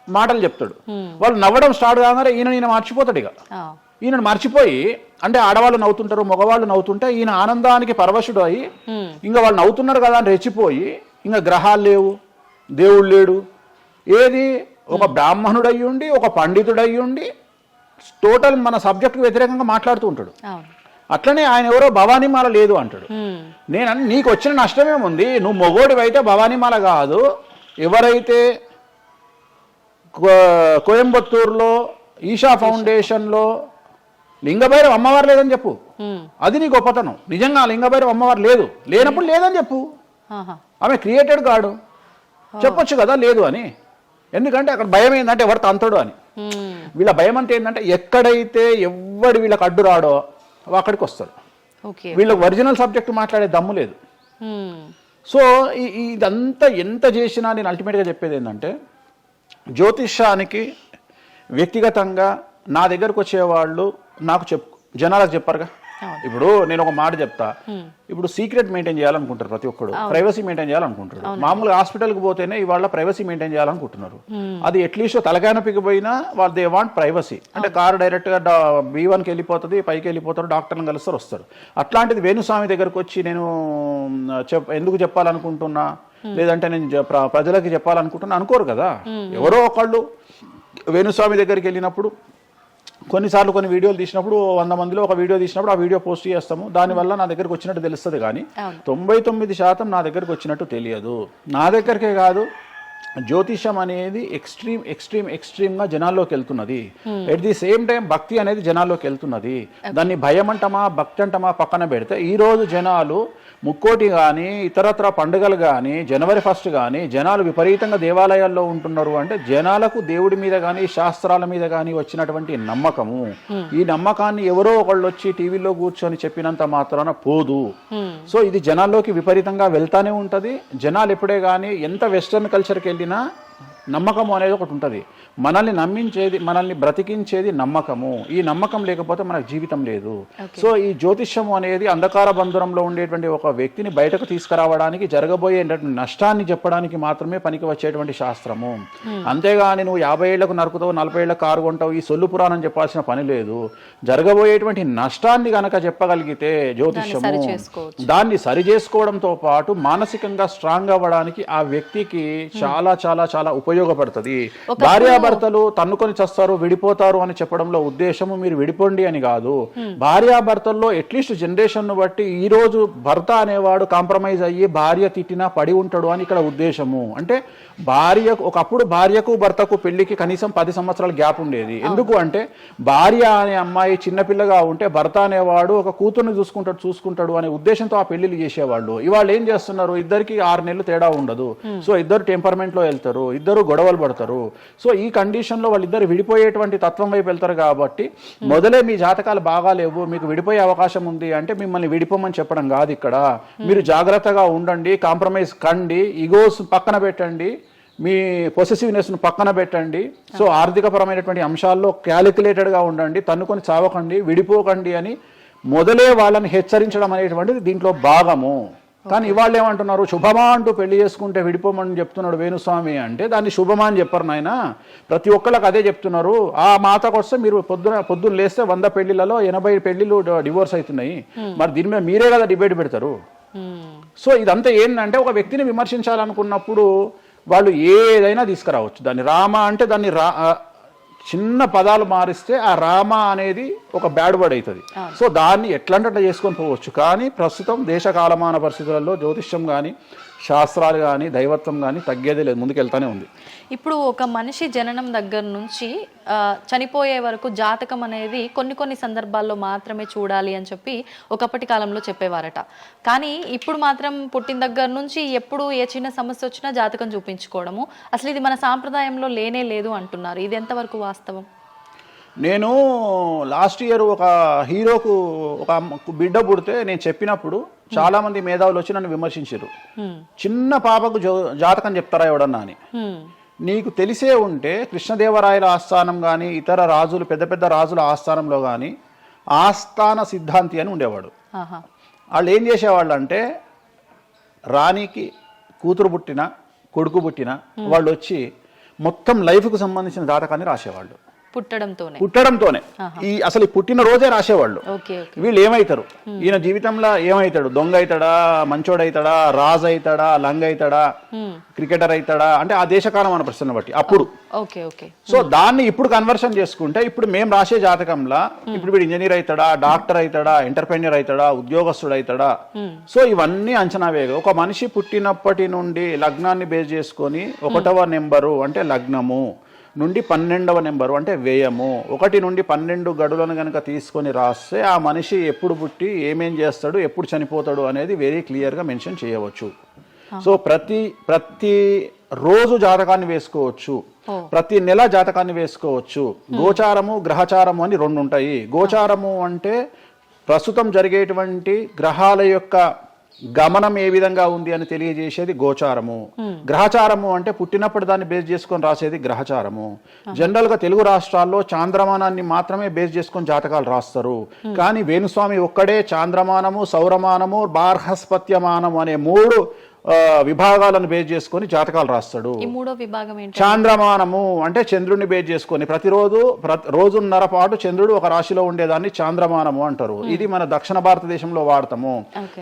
మాటలు చెప్తాడు, వాళ్ళు నవ్వడం స్టార్ట్ కాగానే ఈయన మర్చిపోతాడు. ఇక ఈయన మర్చిపోయి, అంటే ఆడవాళ్ళు నవ్వుతుంటారు, మగవాళ్ళు నవ్వుతుంటే ఈయన ఆనందానికి పరవశుడు అయ్యి ఇంకా వాళ్ళు నవ్వుతున్నారు కదా అని రెచ్చిపోయి ఇంకా గ్రహాలు లేవు, దేవుడు లేడు, ఏది ఒక బ్రాహ్మణుడు అయ్యుండి ఒక పండితుడు అయ్యుండి టోటల్ మన సబ్జెక్టుకు వ్యతిరేకంగా మాట్లాడుతూ ఉంటాడు. అట్లనే ఆయన ఎవరో భవానీమాల లేదు అంటాడు. నీకు వచ్చిన నష్టమేముంది, నువ్వు మొగోడివి అయితే భవానీమాల కాదు, ఎవరైతే కోయంబత్తూరులో ఈషా ఫౌండేషన్లో లింగభైరవ అమ్మవారు లేదని చెప్పు, అది నీ గొప్పతనం. నిజంగా లింగభైరవ అమ్మవారు లేనప్పుడు లేదని చెప్పు, ఆమె క్రియేటెడ్ గాడు, చెప్పొచ్చు కదా లేదు అని. ఎందుకంటే అక్కడ భయం ఏంటంటే ఎవరు తంతడు అని. వీళ్ళ భయం అంటే ఏంటంటే ఎక్కడైతే ఎవడు వీళ్ళకి అడ్డు రాడో అక్కడికి వస్తారు. వీళ్ళకి ఒరిజినల్ సబ్జెక్ట్ మాట్లాడే దమ్ము లేదు. సో ఇదంతా ఎంత చేసినా నేను అల్టిమేట్గా చెప్పేది ఏంటంటే, జ్యోతిష్యానికి వ్యక్తిగతంగా నా దగ్గరకు వచ్చేవాళ్ళు నాకు జనాలకు చెప్పారుగా. ఇప్పుడు నేను ఒక మాట చెప్తా, ఇప్పుడు సీక్రెట్ మెయింటైన్ చేయాలనుకుంటారు ప్రతి ఒక్కరు, ప్రైవసీ మెయింటైన్ చేయాలనుకుంటారు. మామూలుగా హాస్పిటల్కి పోతేనే ఇవాళ ప్రైవసీ మెయింటైన్ చేయాలనుకుంటున్నారు. అది అట్లీస్ట్ తలకాయనొప్పికి పోయినా వాళ్ళు దే వాంట్ ప్రైవసీ. అంటే కారు డైరెక్ట్గా B1కి వెళ్ళిపోతుంది, పైకి వెళ్ళిపోతారు, డాక్టర్ని కలుస్తారు, వస్తారు. అట్లాంటిది వేణుస్వామి దగ్గరకు వచ్చి నేను ఎందుకు చెప్పాలనుకుంటున్నా, లేదంటే నేను ప్రజలకి చెప్పాలనుకుంటున్నా అనుకోరు కదా. ఎవరో ఒకళ్ళు వేణుస్వామి దగ్గరికి వెళ్ళినప్పుడు కొన్నిసార్లు కొన్ని వీడియోలు తీసినప్పుడు 100 మందిలో ఒక వీడియో తీసినప్పుడు ఆ వీడియో పోస్ట్ చేస్తాము, దానివల్ల నా దగ్గరకు వచ్చినట్టు తెలుస్తుంది. కానీ 99% నా దగ్గరకు వచ్చినట్టు తెలియదు. నా దగ్గరికే కాదు, జ్యోతిషం అనేది ఎక్స్ట్రీమ్గా జనాల్లోకి వెళ్తున్నది. ఎట్ ది సేమ్ టైం భక్తి అనేది జనాల్లోకి వెళ్తున్నది. దాన్ని భయం అంటమా భక్తి అంటమా పక్కన పెడితే ఈరోజు జనాలు ముక్కోటి కానీ ఇతరత్ర పండుగలు కానీ జనవరి 1 కానీ జనాలు విపరీతంగా దేవాలయాల్లో ఉంటున్నారు. అంటే జనాలకు దేవుడి మీద కానీ శాస్త్రాల మీద కానీ వచ్చినటువంటి నమ్మకము, ఈ నమ్మకాన్ని ఎవరో ఒకళ్ళు వచ్చి టీవీలో కూర్చొని చెప్పినంత మాత్రాన పోదు. సో ఇది జనాల్లోకి విపరీతంగా వెళ్తానే ఉంటుంది. జనాలు ఎప్పుడే కానీ ఎంత వెస్టర్న్ కల్చర్కి వెళ్ళినా నమ్మకము అనేది ఒకటి ఉంటుంది. మనల్ని నమ్మించేది, మనల్ని బ్రతికించేది నమ్మకము. ఈ నమ్మకం లేకపోతే మనకు జీవితం లేదు. సో ఈ జ్యోతిష్యము అనేది అంధకార బంధురంలో ఉండేటువంటి ఒక వ్యక్తిని బయటకు తీసుకురావడానికి, జరగబోయేటువంటి నష్టాన్ని చెప్పడానికి మాత్రమే పనికి వచ్చేటువంటి శాస్త్రము. అంతేగాని నువ్వు 50 ఏళ్లకు నరుకుతావు, 40 ఏళ్లకు కారు కొంటావు, ఈ సొల్లు పురాణం చెప్పాల్సిన పని లేదు. జరగబోయేటువంటి నష్టాన్ని గనక చెప్పగలిగితే జ్యోతిష్యము దాన్ని సరి చేసుకోవడంతో పాటు మానసికంగా స్ట్రాంగ్ అవ్వడానికి ఆ వ్యక్తికి చాలా చాలా చాలా ఉపయోగపడుతుంది. భార్యాభర్తలు తన్నుకొని చస్తారు, విడిపోతారు అని చెప్పడంలో ఉద్దేశము మీరు విడిపోండి అని కాదు. భార్యాభర్తల్లో అట్లీస్ట్ జనరేషన్ ను బట్టి ఈ రోజు భర్త అనేవాడు కాంప్రమైజ్ అయ్యి భార్య తిట్టినా పడి ఉంటాడు అని ఇక్కడ ఉద్దేశము. అంటే ఒకప్పుడు భార్యకు భర్తకు పెళ్లికి కనీసం 10 సంవత్సరాల గ్యాప్ ఉండేది. ఎందుకు అంటే భార్య అనే అమ్మాయి చిన్నపిల్లగా ఉంటే భర్త అనేవాడు ఒక కూతుర్ని చూసుకుంటాడు అనే ఉద్దేశంతో ఆ పెళ్లిళ్ళు చేసేవాళ్ళు. ఇవాళ ఏం చేస్తున్నారు, ఇద్దరికి 6 నెలలు తేడా ఉండదు. సో ఇద్దరు టెంపర్మెంట్ లో వెళ్తారు, ఇద్దరు గొడవలు పడతారు. సో ఈ కండిషన్లో వాళ్ళిద్దరు విడిపోయేటువంటి తత్వం వైపు వెళ్తారు. కాబట్టి మొదలే మీ జాతకాలు బాగాలేవు, మీకు విడిపోయే అవకాశం ఉంది అంటే మిమ్మల్ని విడిపోమని చెప్పడం కాదు. ఇక్కడ మీరు జాగ్రత్తగా ఉండండి, కాంప్రమైజ్ కండి, ఈగోస్ పక్కన పెట్టండి, మీ పొసెసివ్నెస్ను పక్కన పెట్టండి. సో ఆర్థికపరమైనటువంటి అంశాల్లో క్యాలిక్యులేటెడ్గా ఉండండి, తన్నుకొని చావకండి, విడిపోకండి అని మొదలే వాళ్ళని హెచ్చరించడం అనేటువంటిది దీంట్లో భాగము. కానీ ఇవాళ ఏమంటున్నారు, శుభమా అంటూ పెళ్లి చేసుకుంటే విడిపోమని చెప్తున్నాడు వేణుస్వామి అంటే దాన్ని శుభమా అని చెప్పరు నాయన. ప్రతి ఒక్కళ్ళకి అదే చెప్తున్నారు. ఆ మాతకు వస్తే మీరు పొద్దున్న లేస్తే 100 పెళ్లిలలో 80 పెళ్లిళ్ళు డివోర్స్ అవుతున్నాయి. మరి దీని మీద మీరే కదా డిబేట్ పెడతారు. సో ఇదంతా ఏంటంటే ఒక వ్యక్తిని విమర్శించాలనుకున్నప్పుడు వాళ్ళు ఏదైనా తీసుకురావచ్చు. దాన్ని రామ అంటే దాన్ని చిన్న పదాలు మారిస్తే ఆ రామ అనేది ఒక బ్యాడ్ వర్డ్ అవుతుంది. సో దాన్ని ఎట్లంటే అట్లా చేసుకొని పోవచ్చు. కానీ ప్రస్తుతం దేశ కాలమాన పరిస్థితులలో జ్యోతిష్యం కానీ శాస్త్రాలు కానీ దైవత్వం కానీ తగ్గేదే లేదు, ముందుకెళ్తానే ఉంది. ఇప్పుడు ఒక మనిషి జననం దగ్గర నుంచి చనిపోయే వరకు జాతకం అనేది కొన్ని సందర్భాల్లో మాత్రమే చూడాలి అని చెప్పి ఒకప్పటి కాలంలో చెప్పేవారట. కానీ ఇప్పుడు మాత్రం పుట్టిన దగ్గర నుంచి ఎప్పుడు ఏ చిన్న సమస్య వచ్చినా జాతకం చూపించుకోవడము, అసలు ఇది మన సాంప్రదాయంలో లేనే లేదు అంటున్నారు. ఇది ఎంతవరకు వాస్తవం? నేను లాస్ట్ ఇయర్ ఒక హీరోకు ఒక బిడ్డ పుడితే నేను చెప్పినప్పుడు చాలా మంది మేధావులు వచ్చి నన్ను విమర్శించారు. చిన్న పాపకు జాతకం చెప్తారా ఎవడన్నా అని. నీకు తెలిసే ఉంటే కృష్ణదేవరాయల ఆస్థానం కానీ ఇతర రాజులు పెద్ద పెద్ద రాజుల ఆస్థానంలో కానీ ఆస్థాన సిద్ధాంతి అని ఉండేవాడు. వాళ్ళు ఏం చేసేవాళ్ళు అంటే రాణికి కూతురు పుట్టిన కొడుకు పుట్టిన వాళ్ళు వచ్చి మొత్తం లైఫ్కు సంబంధించిన జాతకాన్ని రాసేవాళ్ళు పుట్టడంతోనే అసలు పుట్టిన రోజే రాసేవాళ్ళు. వీళ్ళు ఏమైతారు, ఈయన జీవితంలో ఏమైతాడు, దొంగ అవుతాడా, మంచోడు అవుతాడా, రాజు అవుతాడా, లంగ అవుతాడా, క్రికెటర్ అవుతాడా అంటే ఆ దేశకాలం అన్న ప్రశ్న బట్టి అప్పుడు. సో దాన్ని ఇప్పుడు కన్వర్షన్ చేసుకుంటే ఇప్పుడు మేము రాసే జాతకంలో ఇప్పుడు వీడు ఇంజనీర్ అవుతాడా, డాక్టర్ అవుతాడా, ఎంటర్ప్రెన్యూర్ అవుతాడా, ఉద్యోగస్తుడు అవుతాడా. సో ఇవన్నీ అంచనా వేగ ఒక మనిషి పుట్టినప్పటి నుండి లగ్నాన్ని బేస్ చేసుకొని 1వ నెంబరు అంటే లగ్నము నుండి 12వ నెంబరు అంటే వ్యయము 1 నుండి 12 గడులను కనుక తీసుకొని రాస్తే ఆ మనిషి ఎప్పుడు పుట్టి ఏమేం చేస్తాడు, ఎప్పుడు చనిపోతాడు అనేది వెరీ క్లియర్గా మెన్షన్ చేయవచ్చు. సో ప్రతి రోజు జాతకాన్ని వేసుకోవచ్చు, ప్రతి నెల జాతకాన్ని వేసుకోవచ్చు. గోచారము గ్రహచారము అని 2 ఉంటాయి. గోచారము అంటే ప్రస్తుతం జరిగేటువంటి గ్రహాల యొక్క గమనం ఏ విధంగా ఉంది అని తెలియజేసేది గోచారము. గ్రహచారము అంటే పుట్టినప్పుడు దాన్ని బేస్ చేసుకొని రాసేది గ్రహచారము. జనరల్ గా తెలుగు రాష్ట్రాల్లో చాంద్రమానాన్ని మాత్రమే బేస్ చేసుకొని జాతకాలు రాస్తారు. కానీ వేణుస్వామి ఒక్కడే చాంద్రమానము, సౌరమానము, బార్హస్పత్యమానము అనే 3 విభాగాలను బేస్ చేసుకొని జాతకాలు రాస్తాడు. చాంద్రమానము అంటే చంద్రుడిని బేస్ చేసుకొని రోజున్నర పాటు చంద్రుడు ఒక రాశిలో ఉండేదాన్ని చాంద్రమానము అంటారు. ఇది మన దక్షిణ భారతదేశంలో వాడతాము.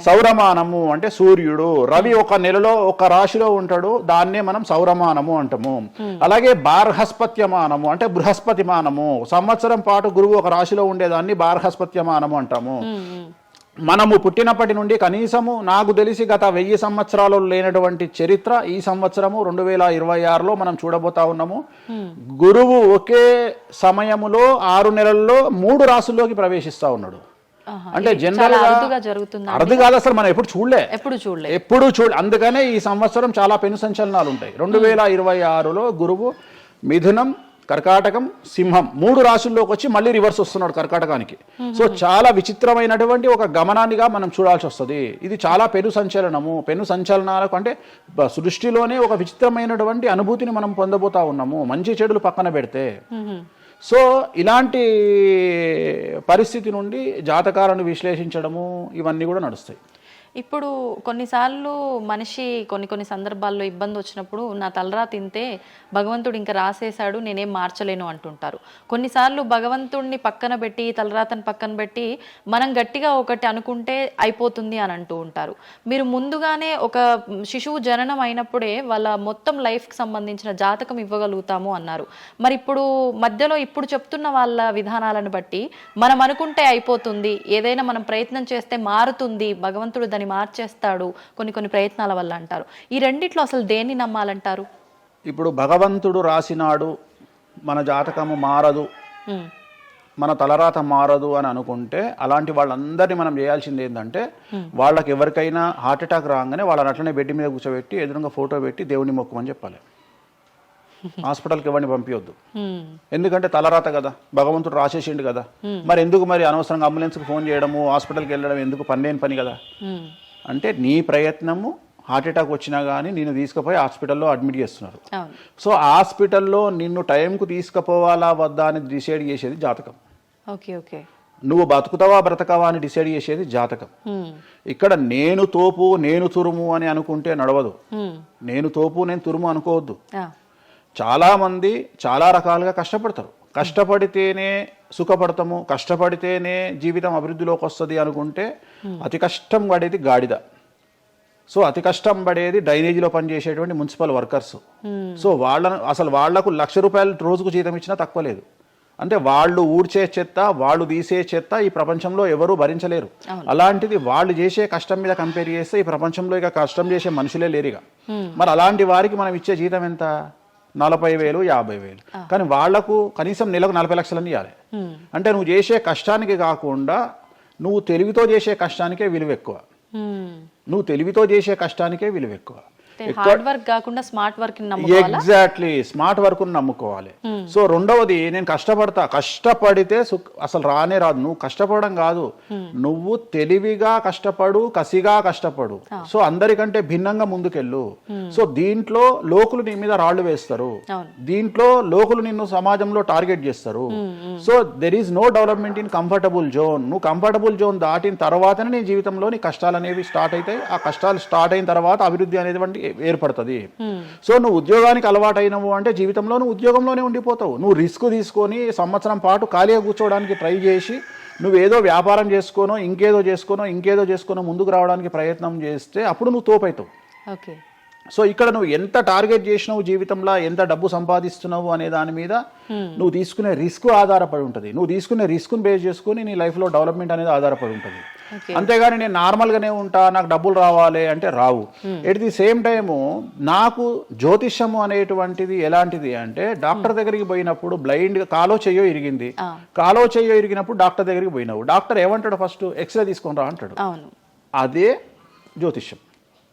సౌరమానము అంటే సూర్యుడు, రవి ఒక నెలలో ఒక రాశిలో ఉంటాడు, దాన్నే మనం సౌరమానము అంటాము. అలాగే బార్హస్పత్యమానము అంటే బృహస్పతిమానము, సంవత్సరం పాటు గురువు ఒక రాశిలో ఉండేదాన్ని బార్హస్పత్యమానము అంటాము. మనము పుట్టినప్పటి నుండి కనీసము నాకు తెలిసి గత 1000 సంవత్సరాలు లేనటువంటి చరిత్ర ఈ సంవత్సరము 2026లో మనం చూడబోతా ఉన్నాము. గురువు ఒకే సమయములో 6 నెలల్లో 3 రాసుల్లోకి ప్రవేశిస్తా ఉన్నాడు. అంటే జనరల్ అర్థం కాదు, అసలు మనం ఎప్పుడు చూడలే. అందుకనే ఈ సంవత్సరం చాలా పెను సంచలనాలు ఉంటాయి. 2026లో గురువు మిథునం, కర్కాటకం, సింహం 3 రాశుల్లోకి వచ్చి మళ్ళీ రివర్స్ వస్తున్నాడు కర్కాటకానికి. సో చాలా విచిత్రమైనటువంటి ఒక గమనాన్నిగా మనం చూడాల్సి వస్తుంది. ఇది చాలా పెను సంచలనాలకు అంటే సృష్టిలోనే ఒక విచిత్రమైనటువంటి అనుభూతిని మనం పొందబోతా ఉన్నాము, మంచి చెడులు పక్కన పెడితే. సో ఇలాంటి పరిస్థితి నుండి జాతకాలను విశ్లేషించడము ఇవన్నీ కూడా నడుస్తాయి. ఇప్పుడు కొన్నిసార్లు మనిషి కొన్ని సందర్భాల్లో ఇబ్బంది వచ్చినప్పుడు నా తలరా తింటే భగవంతుడు ఇంకా రాసేశాడు, నేనేం మార్చలేను అంటుంటారు. కొన్నిసార్లు భగవంతుడిని పక్కన పెట్టి తలరాతను పక్కన పెట్టి మనం గట్టిగా ఒకటి అనుకుంటే అయిపోతుంది అని అంటూ ఉంటారు. మీరు ముందుగానే ఒక శిశువు జననం అయినప్పుడే వాళ్ళ మొత్తం లైఫ్కి సంబంధించిన జాతకం ఇవ్వగలుగుతాము అన్నారు. మరి ఇప్పుడు మధ్యలో ఇప్పుడు చెప్తున్న వాళ్ళ విధానాలను బట్టి మనం అనుకుంటే అయిపోతుంది, ఏదైనా మనం ప్రయత్నం చేస్తే మారుతుంది, భగవంతుడు దాన్ని మార్చేస్తాడు కొన్ని ప్రయత్నాల వల్ల అంటారు. ఈ రెండిట్లో అసలు దేన్ని నమ్మాలంటారు? ఇప్పుడు భగవంతుడు రాసినాడు, మన జాతకము మారదు, మన తలరాత మారదు అని అనుకుంటే అలాంటి వాళ్ళందరినీ మనం చేయాల్సింది ఏంటంటే వాళ్ళకి ఎవరికైనా హార్ట్ అటాక్ రాగానే వాళ్ళని అట్లనే బెడ్ మీద కూర్చోబెట్టి ఎదురుగా ఫోటో పెట్టి దేవుని మొక్కుమని చెప్పాలి. హాస్పిటల్కి ఎవరిని పంపించొద్దు. ఎందుకంటే తలరాత కదా, భగవంతుడు రాసేసిండు కదా. మరి ఎందుకు మరి అనవసరంగా అంబులెన్స్కి ఫోన్ చేయడము, హాస్పిటల్కి వెళ్ళడం ఎందుకు, పనిలేని పని కదా. అంటే నీ ప్రయత్నము హార్ట్ అటాక్ వచ్చినా కానీ నిన్ను తీసుకుపోయి హాస్పిటల్లో అడ్మిట్ చేస్తున్నారు. సో హాస్పిటల్లో నిన్ను టైంకు తీసుకుపోవాలా వద్దా అని డిసైడ్ చేసేది జాతకం. నువ్వు బతుకుతావా బ్రతకవా అని డిసైడ్ చేసేది జాతకం. ఇక్కడ నేను తోపు నేను తురుము అని అనుకుంటే నడవదు. నేను తోపు నేను తురుము అనుకోవద్దు. చాలా మంది చాలా రకాలుగా కష్టపడతారు. కష్టపడితేనే సుఖపడతాము, కష్టపడితేనే జీవితం అభివృద్ధిలోకి వస్తుంది అనుకుంటే అతి కష్టం పడేది గాడిద. సో అతి కష్టం పడేది డ్రైనేజీలో పనిచేసేటువంటి మున్సిపల్ వర్కర్స్. సో వాళ్లకు ₹1,00,000 రోజుకు జీతం ఇచ్చినా తక్కువ లేదు. అంటే వాళ్ళు ఊడ్చే చెత్త, వాళ్ళు తీసే చెత్త ఈ ప్రపంచంలో ఎవరూ భరించలేరు. అలాంటిది వాళ్ళు చేసే కష్టం మీద కంపేర్ చేస్తే ఈ ప్రపంచంలో ఇక కష్టం చేసే మనుషులే లేరుగా. మరి అలాంటి వారికి మనం ఇచ్చే జీతం ఎంత? 40,000, 50,000. కానీ వాళ్లకు కనీసం నెలకు 40 లక్షలని ఇవ్వాలి. అంటే నువ్వు చేసే కష్టానికి కాకుండా నువ్వు తెలివితో చేసే కష్టానికే విలువ ఎక్కువ. హార్డ్ వర్క్ కాకుండా స్మార్ట్ వర్క్ నమ్ముకోవాలా? ఎగ్జాక్ట్లీ, స్మార్ట్ వర్క్ నమ్ముకోవాలి. సో రెండవది, నేను కష్టపడితే అసలు రానే రాదు. నువ్వు కష్టపడడం కాదు, నువ్వు తెలివిగా కష్టపడు, కసిగా కష్టపడు. సో అందరికంటే భిన్నంగా ముందుకెళ్ళు. సో దీంట్లో లోకులు నీ మీద రాళ్లు వేస్తారు, దీంట్లో లోకులు నిన్ను సమాజంలో టార్గెట్ చేస్తారు. So there is no development in comfortable zone. నువ్వు కంఫర్టబుల్ జోన్ దాటిన తర్వాతనే నీ జీవితంలో నీ కష్టాలు అనేవి స్టార్ట్ అవుతాయి. ఆ కష్టాలు స్టార్ట్ అయిన తర్వాత అభివృద్ధి అనేది ఏర్పడుతుంది. సో నువ్వు ఉద్యోగానికి అలవాటైనవు అంటే జీవితంలో నువ్వు ఉద్యోగంలోనే ఉండిపోతావు. నువ్వు రిస్క్ తీసుకొని సంవత్సరం పాటు ఖాళీగా కూర్చోవడానికి ట్రై చేసి నువ్వేదో వ్యాపారం చేసుకోనో ఇంకేదో చేసుకోనో ముందుకు రావడానికి ప్రయత్నం చేస్తే అప్పుడు నువ్వు తోపవుతావు. ఓకే. సో ఇక్కడ నువ్వు ఎంత టార్గెట్ చేసినావు జీవితంలో, ఎంత డబ్బు సంపాదిస్తున్నావు అనే దాని మీద నువ్వు తీసుకునే రిస్క్ ఆధారపడి ఉంటుంది. నువ్వు తీసుకునే రిస్క్ను బేస్ చేసుకుని నీ లైఫ్లో డెవలప్మెంట్ అనేది ఆధారపడి ఉంటుంది. అంతేగాని నేను నార్మల్గానే ఉంటా, నాకు డబ్బులు రావాలి అంటే రావు. ఎట్ ది సేమ్ టైము నాకు జ్యోతిష్యము అనేటువంటిది ఎలాంటిది అంటే, డాక్టర్ దగ్గరికి పోయినప్పుడు బ్లైండ్గా కాలో చెయ్యో ఇరిగినప్పుడు డాక్టర్ దగ్గరికి పోయినావు, డాక్టర్ ఏమంటాడు? ఫస్ట్ ఎక్స్రే తీసుకొని రా అంటాడు. అదే జ్యోతిష్యం.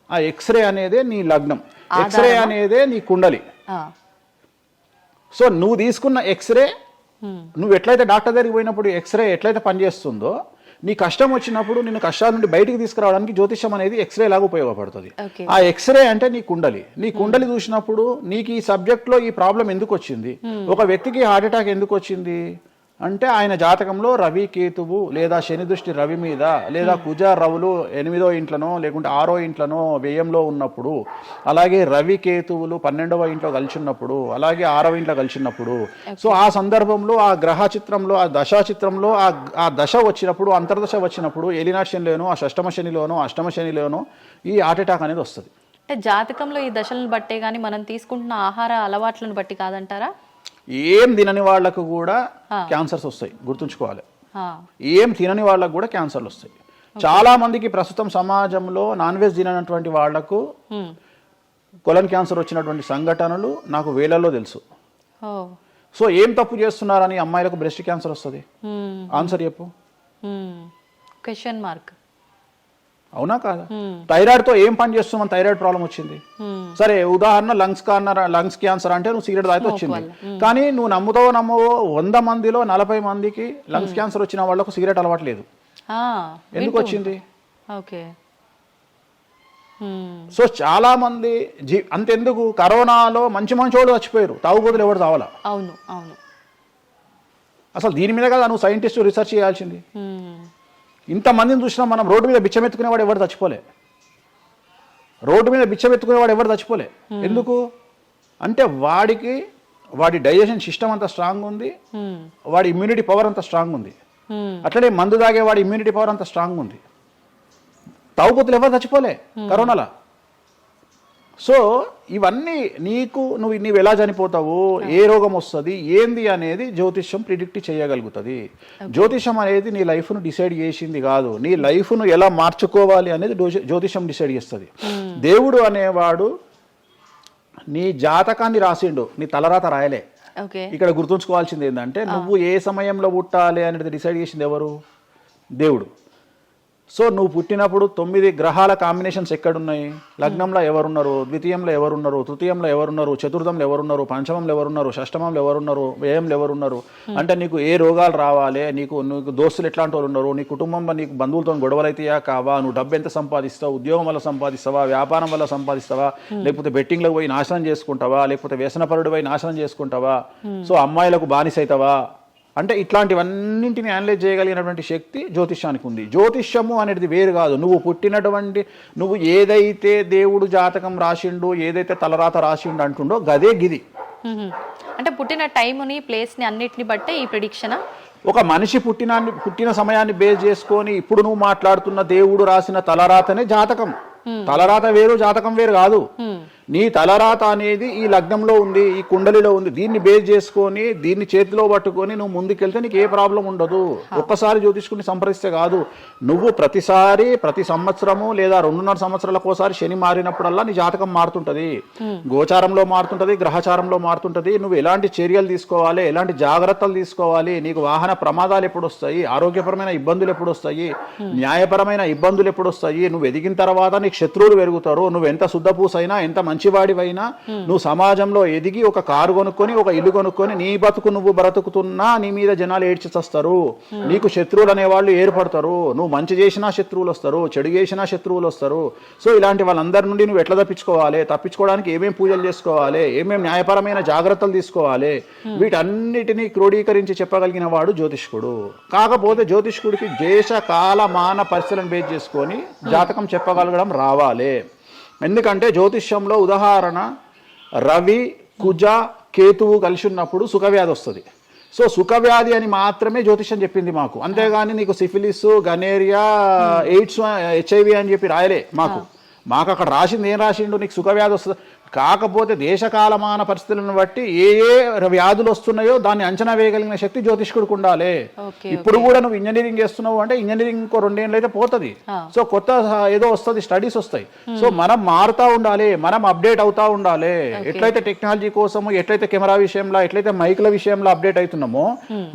ఆ ఎక్స్రే అనేదే నీ లగ్నం, ఎక్స్రే అనేదే నీ కుండలి. సో నువ్వు తీసుకున్న ఎక్స్రే, నువ్వు ఎట్లయితే డాక్టర్ దగ్గరికి పోయినప్పుడు ఎక్స్రే ఎట్లయితే పనిచేస్తుందో, నీ కష్టం వచ్చినప్పుడు నిన్ను కష్టాల నుండి బయటికి తీసుకురావడానికి జ్యోతిష్యం అనేది ఎక్స్రే లాగా ఉపయోగపడుతుంది. ఆ ఎక్స్రే అంటే నీ కుండలి చూసినప్పుడు నీకు ఈ సబ్జెక్ట్లో ఈ ప్రాబ్లం ఎందుకు వచ్చింది, ఒక వ్యక్తికి హార్ట్ అటాక్ ఎందుకు వచ్చింది అంటే ఆయన జాతకంలో రవి కేతువు లేదా శని దృష్టి రవి మీద, లేదా కుజ రవులు 8వ ఇంట్లోనో లేకుంటే 6వ ఇంట్లోనో వ్యయంలో ఉన్నప్పుడు, అలాగే రవి కేతువులు 12వ ఇంట్లో కలిసినప్పుడు, అలాగే 6వ ఇంట్లో కలిసినప్పుడు, సో ఆ సందర్భంలో ఆ గ్రహ చిత్రంలో, ఆ దశా చిత్రంలో ఆ దశ వచ్చినప్పుడు, అంతర్దశ వచ్చినప్పుడు, ఏలినాటి శనిలోనో, ఆ షష్టమ శనిలోనో, అష్టమ శనిలోనో ఈ హార్ట్ అటాక్ అనేది వస్తుంది. అంటే జాతకంలో ఈ దశలను బట్టే కానీ మనం తీసుకుంటున్న ఆహార అలవాట్లను బట్టి కాదంటారా? ఏం తినని వాళ్లకు కూడా క్యాన్సర్స్ వస్తాయి, గుర్తుంచుకోవాలి. ఏం తినని వాళ్ళకు కూడా క్యాన్సర్లు వస్తాయి. చాలా మందికి ప్రస్తుతం సమాజంలో నాన్ వెజ్ తిననటువంటి వాళ్లకు కొలన్ క్యాన్సర్ వచ్చినటువంటి సంఘటనలు నాకు వేలల్లో తెలుసు. సో ఏం తప్పు చేస్తున్నారని అమ్మాయిలకు బ్రెస్ట్ క్యాన్సర్ వస్తుంది? ఆన్సర్ చెప్పు. Question mark. అవునా కాదా? థైరాయిడ్తో ఏం పని చేస్తున్నాం, థైరాయిడ్ ప్రాబ్లం వచ్చింది. సరే, ఉదాహరణ లంగ్స్ క్యాన్సర్ అంటే నువ్వు సిగరెట్ తాగితే వచ్చింది. కానీ నువ్వు నమ్మవో 100 మందిలో 40 మందికి లంగ్స్ క్యాన్సర్ వచ్చిన వాళ్ళకు సిగరెట్ అలవాట్లేదు. ఎందుకు వచ్చింది? సో చాలా మంది అంతెందుకు, కరోనాలో మంచి వాళ్ళు చచ్చిపోయారు, తాగుబోతులు ఎవరు తావాలా? అవును అవును. అసలు దీని మీద కదా నువ్వు సైంటిస్ట్ రీసెర్చ్ చేయాల్సింది. ఇంతమందిని చూసినా మనం రోడ్డు మీద బిచ్చమెత్తుకునేవాడు ఎవరు చచ్చిపోలే. ఎందుకు అంటే వాడి డైజెషన్ సిస్టమ్ అంత స్ట్రాంగ్ ఉంది, వాడి ఇమ్యూనిటీ పవర్ అంత స్ట్రాంగ్ ఉంది. అట్లనే మందు తాగే వాడి ఇమ్యూనిటీ పవర్ అంత స్ట్రాంగ్ ఉంది. తాగుబోతులు ఎవరు చచ్చిపోలే కరోనాలో. సో ఇవన్నీ నువ్వు ఎలా చనిపోతావు, ఏ రోగం వస్తుంది, ఏంది అనేది జ్యోతిష్యం ప్రిడిక్ట్ చేయగలుగుతుంది. జ్యోతిష్యం అనేది నీ లైఫ్ను డిసైడ్ చేసింది కాదు, నీ లైఫ్ను ఎలా మార్చుకోవాలి అనేది జ్యోతిష్యం డిసైడ్ చేస్తుంది. దేవుడు అనేవాడు నీ జాతకాన్ని రాసిండు, నీ తలరాత రాయలే. ఇక్కడ గుర్తుంచుకోవాల్సింది ఏంటంటే, నువ్వు ఏ సమయంలో పుట్టాలి అనేది డిసైడ్ చేసింది ఎవరు? దేవుడు. సో నువ్వు పుట్టినప్పుడు 9 గ్రహాల కాంబినేషన్స్ ఎక్కడున్నాయి? లగ్నంలో ఎవరున్నారు, ద్వితీయంలో ఎవరున్నారు, తృతీయంలో ఎవరున్నారు, చతుర్థంలో ఎవరున్నారు, పంచమంలో ఎవరున్నారు, షష్టమంలో ఎవరున్నారు, వ్యయంలో ఎవరున్నారు. అంటే నీకు ఏ రోగాలు రావాలి, నీకు దోస్తులు ఎట్లాంటి వాళ్ళు ఉన్నారు, నీ కుటుంబంలో నీకు బంధువులతో గొడవలు అయితేయా కావా, నువ్వు డబ్బు ఎంత సంపాదిస్తావు, ఉద్యోగం వల్ల సంపాదిస్తావా, వ్యాపారం వల్ల సంపాదిస్తావా, లేకపోతే బెట్టింగ్లో పోయి నాశనం చేసుకుంటావా, లేకపోతే వ్యసనపరుడు పోయి నాశనం చేసుకుంటావా, సో అమ్మాయిలకు బానిస అవుతావా, అంటే ఇట్లాంటివన్నింటిని అనలైజ్ చేయగలిగినటువంటి శక్తి జ్యోతిష్యానికి ఉంది. జ్యోతిష్యము అనేది వేరు కాదు. నువ్వు ఏదైతే దేవుడు జాతకం రాసిండు, ఏదైతే తలరాత రాసిండు అంటుండో గదే గిది. అంటే పుట్టిన టైంని, ప్లేస్ని అన్నిటిని బట్టే ఈ ప్రిడిక్షన్. ఒక మనిషి పుట్టిన సమయాన్ని బేస్ చేసుకొని ఇప్పుడు నువ్వు మాట్లాడుతున్న దేవుడు రాసిన తలరాతనే జాతకం. తలరాత వేరు, జాతకం వేరు కాదు. నీ తలరాత అనేది ఈ లగ్నంలో ఉంది, ఈ కుండలిలో ఉంది, దీన్ని బేస్ చేసుకొని దీన్ని చేతిలో పట్టుకొని నువ్వు ముందుకెళ్తే నీకు ఏ ప్రాబ్లం ఉండదు. ఒక్కసారి జ్యోతిష్కుడిని సంప్రదిస్తే కాదు, నువ్వు ప్రతిసారి ప్రతి సంవత్సరము లేదా 2.5 సంవత్సరాలకు ఒకసారి శని మారినప్పుడల్లా నీ జాతకం మారుతుంటది, గోచారంలో మారుతుంటది, గ్రహచారంలో మారుతుంటది. నువ్వు ఎలాంటి చర్యలు తీసుకోవాలి, ఎలాంటి జాగ్రత్తలు తీసుకోవాలి, నీకు వాహన ప్రమాదాలు ఎప్పుడు వస్తాయి, ఆరోగ్యపరమైన ఇబ్బందులు ఎప్పుడు వస్తాయి, న్యాయపరమైన ఇబ్బందులు ఎప్పుడు వస్తాయి, నువ్వు ఎదిగిన తర్వాత నీకు శత్రువులు పెరుగుతారు, నువ్వు ఎంత శుద్ధపూసైనా ఎంత మంచివాడివైనా నువ్వు సమాజంలో ఎదిగి ఒక కారు కొనుక్కొని ఒక ఇల్లు కొనుక్కొని నీ బతుకు నువ్వు బ్రతుకుతున్నా నీ మీద జనాలు ఏడ్చి చస్తారు. నీకు శత్రువులు అనేవాళ్ళు ఏర్పడతారు. నువ్వు మంచి చేసినా శత్రువులు వస్తారు, చెడు చేసినా శత్రువులు వస్తారు. సో ఇలాంటి వాళ్ళందరి నుండి నువ్వు ఎట్లా తప్పించుకోవాలి, తప్పించుకోవడానికి ఏమేం పూజలు చేసుకోవాలి, ఏమేం న్యాయపరమైన జాగ్రత్తలు తీసుకోవాలి, వీటన్నిటినీ క్రోడీకరించి చెప్పగలిగిన వాడు జ్యోతిష్కుడు. కాకపోతే జ్యోతిష్కుడికి దేశ కాల మాన పరిస్థితులను బేస్ చేసుకొని జాతకం చెప్పగలగడం రావాలి. ఎందుకంటే జ్యోతిష్యంలో ఉదాహరణ రవి కుజ కేతువు కలిసి ఉన్నప్పుడు సుఖవ్యాధి వస్తుంది. సో సుఖవ్యాధి అని మాత్రమే జ్యోతిష్యం చెప్పింది మాకు, అంతేగాని నీకు సిఫిలిస్, గనేరియా, ఎయిడ్స్, HIV అని చెప్పి రాయలే మాకు. అక్కడ రాసింది ఏం రాసిండు, నీకు సుఖవ్యాధి వస్తుంది. కాకపోతే దేశకాలమాన పరిస్థితులను బట్టి ఏ వ్యాధులు వస్తున్నాయో దాన్ని అంచనా వేయగలిగిన శక్తి జ్యోతిష్కుడికి ఉండాలి. ఇప్పుడు కూడా నువ్వు ఇంజనీరింగ్ చేస్తున్నావు అంటే ఇంజనీరింగ్ ఇంకో 2 ఏళ్ళు అయితే పోతుంది. సో కొత్త ఏదో వస్తుంది, స్టడీస్ వస్తాయి. సో మనం మారుతూ ఉండాలి, మనం అప్డేట్ అవుతా ఉండాలి. ఎట్లయితే టెక్నాలజీ కోసము, ఎట్లయితే కెమెరా విషయంలో, ఎట్లయితే మైక్ల విషయంలో అప్డేట్ అవుతున్నామో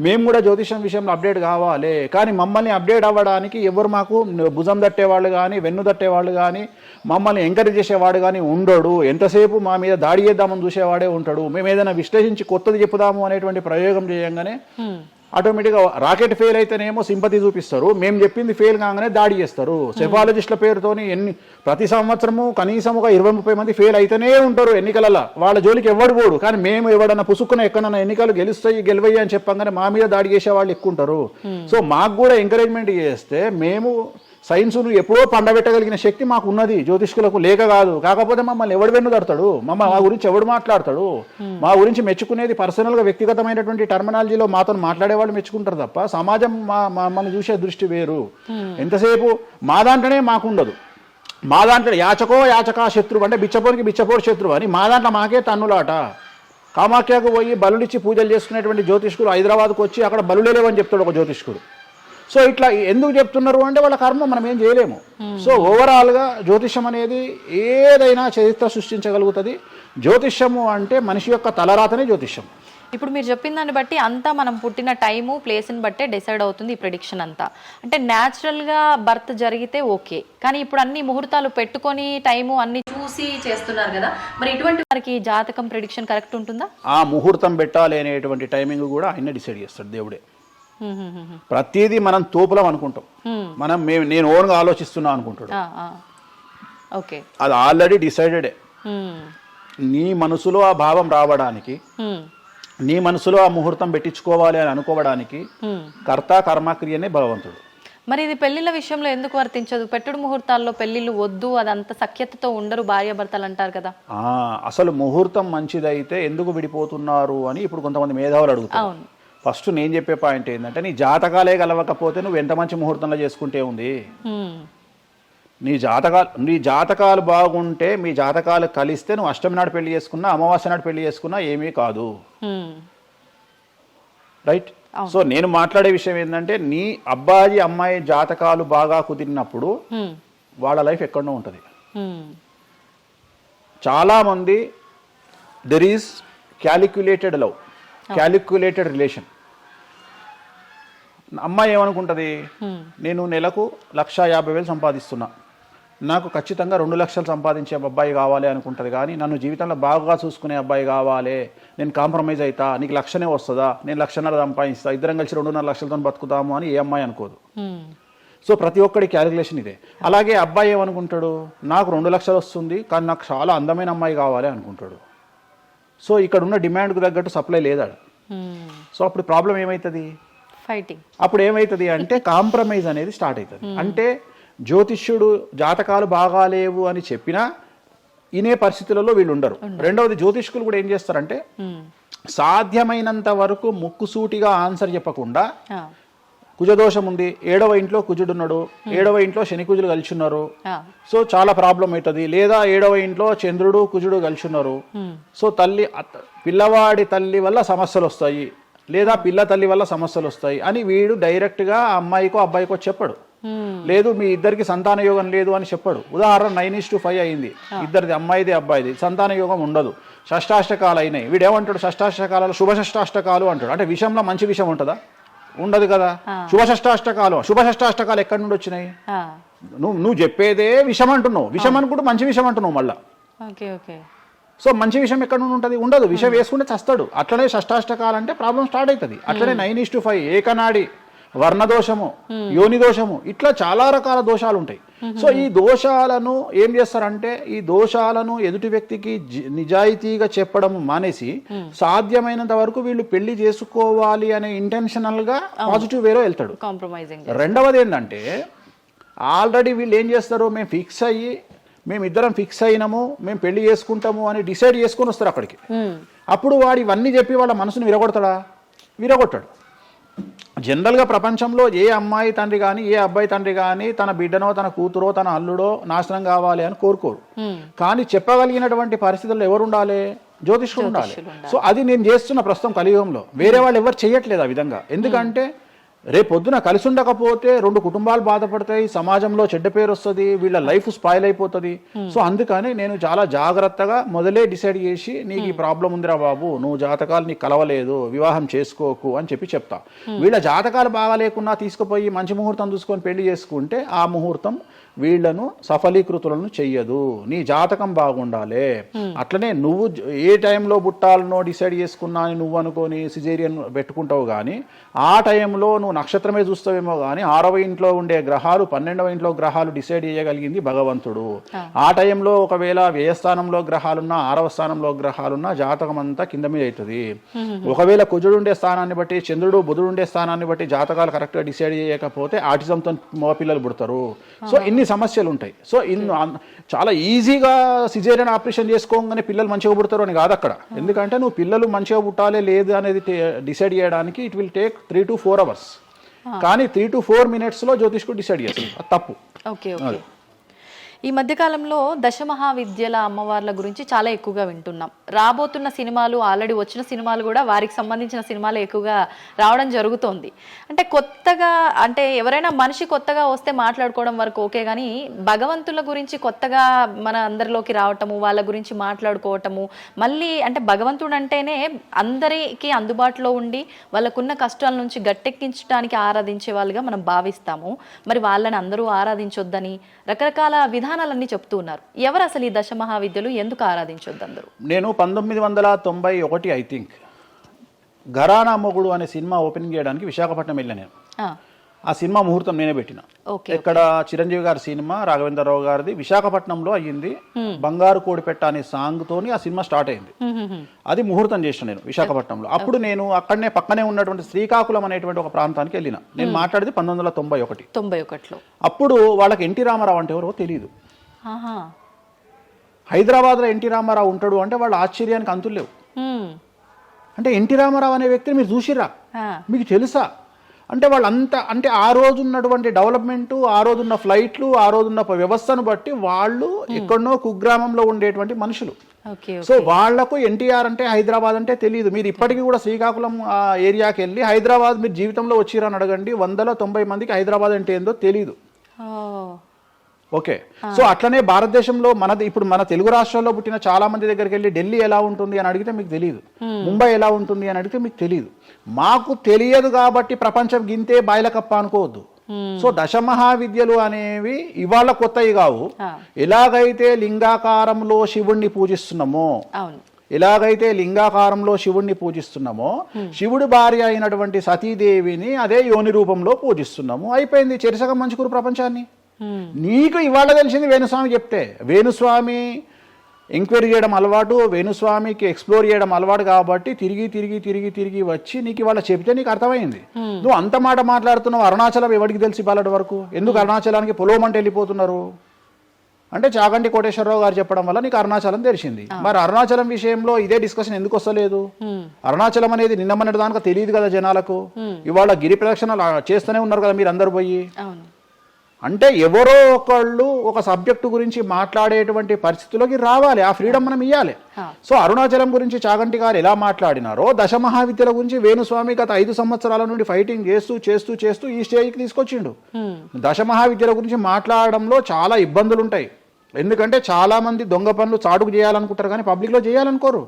మేము కూడా జ్యోతిషం విషయంలో అప్డేట్ కావాలి. కానీ మమ్మల్ని అప్డేట్ అవ్వడానికి ఎవరు మాకు భుజం తట్టేవాళ్ళు కానీ, వెన్ను తట్టేవాళ్ళు కానీ, మమ్మల్ని ఎంకరేజ్ చేసేవాడు కానీ ఉండడు. ఎంతసేపు మా మీద దాడి చేద్దామని చూసేవాడే ఉంటాడు. మేము ఏదైనా విశ్లేషించి కొత్తది చెప్పుదాము అనేటువంటి ప్రయోగం చేయంగానే ఆటోమేటిక్గా రాకెట్ ఫెయిల్ అయితేనేమో సింపతి చూపిస్తారు, మేము చెప్పింది ఫెయిల్ కాగానే దాడి చేస్తారు. సెఫాలజిస్టుల పేరుతోని ప్రతి సంవత్సరము కనీసం ఒక 20-30 మంది ఫెయిల్ అయితేనే ఉంటారు ఎన్నికలలో. వాళ్ళ జోలికి ఎవడు పోడు. కానీ మేము ఎవడన్నా పుసుక్కున ఎక్కడన్నా ఎన్నికలు గెలువయ్యి అని చెప్పగానే మా మీద దాడి చేసే వాళ్ళు ఎక్కువ ఉంటారు. సో మాకు కూడా ఎంకరేజ్మెంట్ చేస్తే మేము సైన్స్ను ఎప్పుడో పండబెట్టగలిగిన శక్తి మాకు ఉన్నది, జ్యోతిష్కులకు లేక కాదు. కాకపోతే మమ్మల్ని ఎవడు వెన్నుదడతాడు, మా గురించి ఎవడు మాట్లాడతాడు, మా గురించి మెచ్చుకునేది పర్సనల్గా వ్యక్తిగతమైనటువంటి టర్మినాలజీలో మాతో మాట్లాడే వాళ్ళు మెచ్చుకుంటారు తప్ప సమాజం మమ్మల్ని చూసే దృష్టి వేరు. ఎంతసేపు మా దాంట్లోనే మాకుండదు. మా దాంట్లో యాచకా శత్రువు అంటే బిచ్చపోనికి బిచ్చపోడు శత్రువు అని మా దాంట్లో మాకే తన్నులాట. కామాఖ్యకు పోయి బలుడిచ్చి పూజలు చేసుకునేటువంటి జ్యోతిష్కుడు హైదరాబాద్కు వచ్చి అక్కడ బలులే లేవని చెప్తాడు ఒక జ్యోతిష్కుడు. సో ఇట్లా ఎందుకు చెప్తున్నారు అంటే వాళ్ళ కర్మ మనం ఏం చేయలేము. సో ఓవరాల్గా జ్యోతిష్యం అనేది ఏదైనా చరిత్ర సృష్టించగలుగుతుంది. జ్యోతిష్యము అంటే మనిషి యొక్క తలరాతనే జ్యోతిష్యం. ఇప్పుడు మీరు చెప్పిన దాన్ని బట్టి అంతా మనం పుట్టిన టైము ప్లేస్ని బట్టే డిసైడ్ అవుతుంది ఈ ప్రెడిక్షన్ అంతా. అంటే న్యాచురల్గా బర్త్ జరిగితే ఓకే, కానీ ఇప్పుడు అన్ని ముహూర్తాలు పెట్టుకొని టైము అన్ని చూసి చేస్తున్నారు కదా, మరి ఇటువంటి వారికి జాతకం ప్రెడిక్షన్ కరెక్ట్ ఉంటుందా? ఆ ముహూర్తం పెట్టాలి అనేటువంటి టైమింగ్ కూడా ఆయన డిసైడ్ చేస్తాడు, దేవుడే. ప్రతిదీ మనం తోపులం అనుకుంటాం, నేను ఓన్గా ఆలోచిస్తున్నా అనుకుంటాడు. అది ఆల్రెడీ డిసైడెడే. నీ మనసులో ఆ భావం రావడానికి, నీ మనసులో ఆ ముహూర్తం పెట్టించుకోవాలి అని అనుకోవడానికి కర్త కర్మక్రియనే భగవంతుడు. మరి ఇది పెళ్లిళ్ళ విషయంలో ఎందుకు వర్తించదు? పెట్టుడు ముహూర్తాల్లో పెళ్లిళ్ళు వద్దు, అదంతా సఖ్యతతో ఉండరు భార్యాభర్తలు అంటారు కదా. అసలు ముహూర్తం మంచిదైతే ఎందుకు విడిపోతున్నారు అని ఇప్పుడు కొంతమంది మేధావులు అడుగుతారు. ఫస్ట్ నేను చెప్పే పాయింట్ ఏంటంటే, నీ జాతకాలే కలవకపోతే నువ్వు ఎంత మంచి ముహూర్తంలో చేసుకుంటే ఉంది. నీ జాతకాలు బాగుంటే, మీ జాతకాలు కలిస్తే నువ్వు అష్టమి నాడు పెళ్లి చేసుకున్నా, అమావాస్య నాడు పెళ్లి చేసుకున్నా ఏమీ కాదు. రైట్? సో నేను మాట్లాడే విషయం ఏంటంటే, నీ అబ్బాయి అమ్మాయి జాతకాలు బాగా కుదిరినప్పుడు వాళ్ళ లైఫ్ ఎక్కడో ఉంటుంది. చాలామంది there is calculated love, calculated relation. అమ్మాయి ఏమనుకుంటుంది, నేను నెలకు 1,50,000 సంపాదిస్తున్నా, నాకు ఖచ్చితంగా 2 లక్షలు సంపాదించే అబ్బాయి కావాలి అనుకుంటుంది. కానీ నన్ను జీవితంలో బాగా చూసుకునే అబ్బాయి కావాలి, నేను కాంప్రమైజ్ అవుతా, నీకు 1,00,000 వస్తుందా, నేను 1,50,000 సంపాదిస్తా, ఇద్దరం కలిసి 2.5 లక్షలతో బతుకుతాము అని ఏ అమ్మాయి అనుకోదు. సో ప్రతి ఒక్కడి క్యాలిక్యులేషన్ ఇదే. అలాగే అబ్బాయి ఏమనుకుంటాడు, నాకు 2 లక్షలు వస్తుంది కానీ నాకు చాలా అందమైన అమ్మాయి కావాలి అనుకుంటాడు. సో ఇక్కడ ఉన్న డిమాండ్కు తగ్గట్టు సప్లై లేదా. సో అప్పుడు ప్రాబ్లం ఏమవుతుంది, ఫైటింగ్. అప్పుడు ఏమవుతుంది అంటే కాంప్రమైజ్ అనేది స్టార్ట్ అవుతుంది. అంటే జ్యోతిష్యుడు జాతకాలు బాగాలేవు అని చెప్పినా ఇనే పరిస్థితులలో వీళ్ళు ఉండరు. రెండవది, జ్యోతిష్కులు కూడా ఏం చేస్తారంటే సాధ్యమైనంత వరకు ముక్కుసూటిగా ఆన్సర్ చెప్పకుండా కుజదోషం ఉంది, 7వ ఇంట్లో కుజుడున్నాడు, 7వ ఇంట్లో శని కుజులు కలిసి ఉన్నారు, సో చాలా ప్రాబ్లం అవుతుంది. లేదా 7వ ఇంట్లో చంద్రుడు కుజుడు కలిసి ఉన్నారు, సో పిల్లవాడి తల్లి వల్ల సమస్యలు వస్తాయి, లేదా పిల్ల తల్లి వల్ల సమస్యలు వస్తాయి అని వీడు డైరెక్ట్గా అమ్మాయికో అబ్బాయికో చెప్పడు. లేదు మీ ఇద్దరికి సంతాన యోగం లేదు అని చెప్పడు. ఉదాహరణ 9:5 అయింది, ఇద్దరిది అమ్మాయిది అబ్బాయిది, సంతాన యోగం ఉండదు, షష్టాష్టకాలు అయినాయి. వీడేమంటాడు, షష్టాష్టకాలలో శుభ షష్టాష్టకాలు అంటాడు. అంటే విషయంలో మంచి విషయం ఉంటుందా? ఉండదు కదా. శుభ షష్టాష్టకాలు ఎక్కడి నుండి వచ్చినాయి? నువ్వు చెప్పేదే విషం అంటున్నావు, విషం అనుకుంటూ మంచి విషం అంటున్నావు మళ్ళా. సో మంచి విషయం ఎక్కడ నుండి ఉంటుంది? ఉండదు. విషం వేసుకుంటే చస్తాడు. అట్లనే షష్టాష్టకాలు అంటే ప్రాబ్లం స్టార్ట్ అవుతుంది. అట్లనే 9:5 ఏకనాడి, వర్ణదోషము, యోని దోషము, ఇట్లా చాలా రకాల దోషాలు ఉంటాయి. సో ఈ దోషాలను ఏం చేస్తారంటే, ఈ దోషాలను ఎదుటి వ్యక్తికి నిజాయితీగా చెప్పడం మానేసి సాధ్యమైనంత వరకు వీళ్ళు పెళ్లి చేసుకోవాలి అనే ఇంటెన్షనల్ గా పాజిటివ్ వేలో వెళ్తాడు. రెండవది ఏంటంటే, ఆల్రెడీ వీళ్ళు ఏం చేస్తారు, మేము ఇద్దరం ఫిక్స్ అయినాము, మేము పెళ్లి చేసుకుంటాము అని డిసైడ్ చేసుకొని వస్తారు అక్కడికి. అప్పుడు వాడు ఇవన్నీ చెప్పి వాళ్ళ మనసును విరగొడతాడా? విరగొట్టాడు. జనరల్గా ప్రపంచంలో ఏ అమ్మాయి తండ్రి కానీ ఏ అబ్బాయి తండ్రి కానీ తన బిడ్డనో తన కూతురో తన అల్లుడో నాశనం కావాలి అని కోరుకోరు. కానీ చెప్పగలిగినటువంటి పరిస్థితుల్లో ఎవరు ఉండాలి? జ్యోతిష్కుడు ఉండాలి. సో అది నేను చేస్తున్న ప్రస్తుతం కలియుగంలో. వేరే వాళ్ళు ఎవరు చేయట్లేదు ఆ విధంగా. ఎందుకంటే రేపొద్దున కలిసి ఉండకపోతే 2 కుటుంబాలు బాధపడతాయి, సమాజంలో చెడ్డ పేరు వస్తుంది, వీళ్ళ లైఫ్ స్పాయిల్ అయిపోతుంది. సో అందుకని నేను చాలా జాగ్రత్తగా మొదలే డిసైడ్ చేసి, నీకు ఈ ప్రాబ్లం ఉందిరా బాబు, నువ్వు జాతకాలు నీకు కలవలేదు, వివాహం చేసుకోకు అని చెప్తా. వీళ్ళ జాతకాలు బాగా లేకున్నా తీసుకుపోయి మంచి ముహూర్తం చూసుకొని పెళ్లి చేసుకుంటే ఆ ముహూర్తం వీళ్లను సఫలీకృతులను చెయ్యదు. నీ జాతకం బాగుండాలి. అట్లనే నువ్వు ఏ టైంలో పుట్టాలనో డిసైడ్ చేసుకున్నా అని నువ్వు అనుకొని సిజేరియన్ పెట్టుకుంటావు, కానీ ఆ టైంలో నువ్వు నక్షత్రమే చూస్తావేమో కానీ 6వ ఇంట్లో ఉండే గ్రహాలు 12వ ఇంట్లో గ్రహాలు డిసైడ్ చేయగలిగింది భగవంతుడు. ఆ టైంలో ఒకవేళ వ్యయస్థానంలో గ్రహాలున్నా 6వ స్థానంలో గ్రహాలున్నా జాతకం అంతా కింద మీద అవుతుంది. ఒకవేళ కుజుడు ఉండే స్థానాన్ని బట్టి, చంద్రుడు బుధుడు ఉండే స్థానాన్ని బట్టి జాతకాలు కరెక్ట్గా డిసైడ్ చేయకపోతే ఆటిజంతో మగపిల్లలు పుడతారు. సో ఇన్ని సమస్యలు ఉంటాయి. సో చాలా ఈజీగా సిజేరియన్ ఆపరేషన్ చేసుకోగానే పిల్లలు మంచిగా పుడతారు అని కాదు అక్కడ. ఎందుకంటే నువ్వు పిల్లలు మంచిగా పుట్టాలి లేదు అనేది డిసైడ్ చేయడానికి it will take 3 to 4 hours. కానీ 3 to 4 minutes లో జ్యోతిష్కుడు డిసైడ్ చేస్తుంది. అది తప్పు. ఈ మధ్యకాలంలో దశమహావిద్యల అమ్మవార్ల గురించి చాలా ఎక్కువగా వింటున్నాం. రాబోతున్న సినిమాలు, ఆల్రెడీ వచ్చిన సినిమాలు కూడా వారికి సంబంధించిన సినిమాలు ఎక్కువగా రావడం జరుగుతోంది. అంటే కొత్తగా, అంటే ఎవరైనా మనిషి కొత్తగా వస్తే మాట్లాడుకోవడం వరకు ఓకే, కానీ భగవంతుల గురించి కొత్తగా మన అందరిలోకి రావటము, వాళ్ళ గురించి మాట్లాడుకోవటము, మళ్ళీ అంటే భగవంతుడు అంటేనే అందరికీ అందుబాటులో ఉండి వాళ్ళకున్న కష్టాల నుంచి గట్టెక్కించడానికి ఆరాధించే వాళ్ళుగా మనం భావిస్తాము. మరి వాళ్ళని అందరూ ఆరాధించొద్దని రకరకాల విధానాలన్నీ చెప్తూ ఉన్నారు. ఎవరు అసలు ఈ దశమహావిద్యలు, ఎందుకు ఆరాధించొద్దు అందరూ? నేను 1991 ఐ థింక్ ఘరానా మొగుడు అనే సినిమా ఓపెనింగ్ చేయడానికి విశాఖపట్నం వెళ్ళాను నేను. ఆ సినిమా ముహూర్తం నేనే పెట్టిన. ఇక్కడ చిరంజీవి గారి సినిమా, రాఘవేంద్రరావు గారిది విశాఖపట్నంలో అయ్యింది. బంగారు కోడిపెట్ట అనే సాంగ్ తోని ఆ సినిమా స్టార్ట్ అయింది. అది ముహూర్తం చేసిన నేను విశాఖపట్నంలో. అప్పుడు నేను అక్కడనే పక్కనే ఉన్నటువంటి శ్రీకాకుళం అనేటువంటి ఒక ప్రాంతానికి వెళ్ళిన. నేను మాట్లాడేది 1991. అప్పుడు వాళ్ళకి ఎన్టీ రామారావు అంటే ఎవరో తెలియదు. హైదరాబాద్లో ఎన్టీ రామారావు ఉంటాడు అంటే వాళ్ళ ఆశ్చర్యానికి అంతులు లేవు. అంటే ఎన్టీ రామారావు అనే వ్యక్తిని మీరు చూసిరా, మీకు తెలుసా అంటే వాళ్ళంతా, అంటే ఆ రోజు ఉన్నటువంటి డెవలప్మెంట్, ఆ రోజున్న ఫ్లైట్లు, ఆ రోజున్న వ్యవస్థను బట్టి వాళ్ళు ఎక్కడనో కుగ్రామంలో ఉండేటువంటి మనుషులు. సో వాళ్లకు ఎన్టీఆర్ అంటే హైదరాబాద్ అంటే తెలియదు. మీరు ఇప్పటికీ కూడా శ్రీకాకుళం ఆ ఏరియాకి వెళ్ళి హైదరాబాద్ మీరు జీవితంలో వచ్చిరని అడగండి, 190 మందికి హైదరాబాద్ అంటే ఏందో తెలియదు. ఓకే. సో అట్లనే భారతదేశంలో ఇప్పుడు మన తెలుగు రాష్ట్రాల్లో పుట్టిన చాలా మంది దగ్గరికి వెళ్ళి ఢిల్లీ ఎలా ఉంటుంది అని అడిగితే మీకు తెలియదు, ముంబై ఎలా ఉంటుంది అని అడిగితే మీకు తెలియదు. మాకు తెలియదు కాబట్టి ప్రపంచం గింతే బాయిలకప్ప అనుకోవద్దు. సో దశమహావిద్యలు అనేవి ఇవాళ కొత్తవి కావు. ఎలాగైతే లింగాకారంలో శివుణ్ణి పూజిస్తున్నామో శివుడి భార్య అయినటువంటి సతీదేవిని అదే యోని రూపంలో పూజిస్తున్నాము. అయిపోయింది. చెరిసగం మంచుకురు ప్రపంచాన్ని. నీకు ఇవాళ తెలిసింది వేణుస్వామి చెప్తే. వేణుస్వామి ఎంక్వైరీ చేయడం అలవాటు, వేణుస్వామికి ఎక్స్ప్లోర్ చేయడం అలవాటు కాబట్టి తిరిగి వచ్చి నీకు ఇవాళ చెప్తే నీకు అర్థమైంది. నువ్వు అంత మాట మాట్లాడుతున్నావు. అరుణాచలం ఎవరికి తెలిసి పాలటి వరకు? ఎందుకు అరుణాచలానికి పొలవమంటే వెళ్ళిపోతున్నారు? అంటే చాగంటి కోటేశ్వరరావు గారు చెప్పడం వల్ల నీకు అరుణాచలం తెలిసింది. మరి అరుణాచలం విషయంలో ఇదే డిస్కషన్ ఎందుకు వస్తలేదు? అరుణాచలం అనేది నిన్న మొన్నటి దానికి తెలియదు కదా జనాలకు. ఇవాళ గిరి ప్రదక్షిణలు చేస్తూనే ఉన్నారు కదా మీరు అందరు పోయి. అంటే ఎవరో ఒకళ్ళు ఒక సబ్జెక్టు గురించి మాట్లాడేటువంటి పరిస్థితుల్లోకి రావాలి. ఆ ఫ్రీడమ్ మనం ఇవ్వాలి. సో అరుణాచలం గురించి చాగంటి గారు ఎలా మాట్లాడినారో దశ మహావిద్యల గురించి వేణుస్వామి గత 5 సంవత్సరాల నుండి ఫైటింగ్ చేస్తూ ఈ స్టేజ్కి తీసుకొచ్చిండు. దశ మహావిద్యల గురించి మాట్లాడడంలో చాలా ఇబ్బందులు ఉంటాయి. ఎందుకంటే చాలా మంది దొంగ పనులు చాటుకు చేయాలనుకుంటారు కానీ పబ్లిక్ లో చేయాలనుకోరు.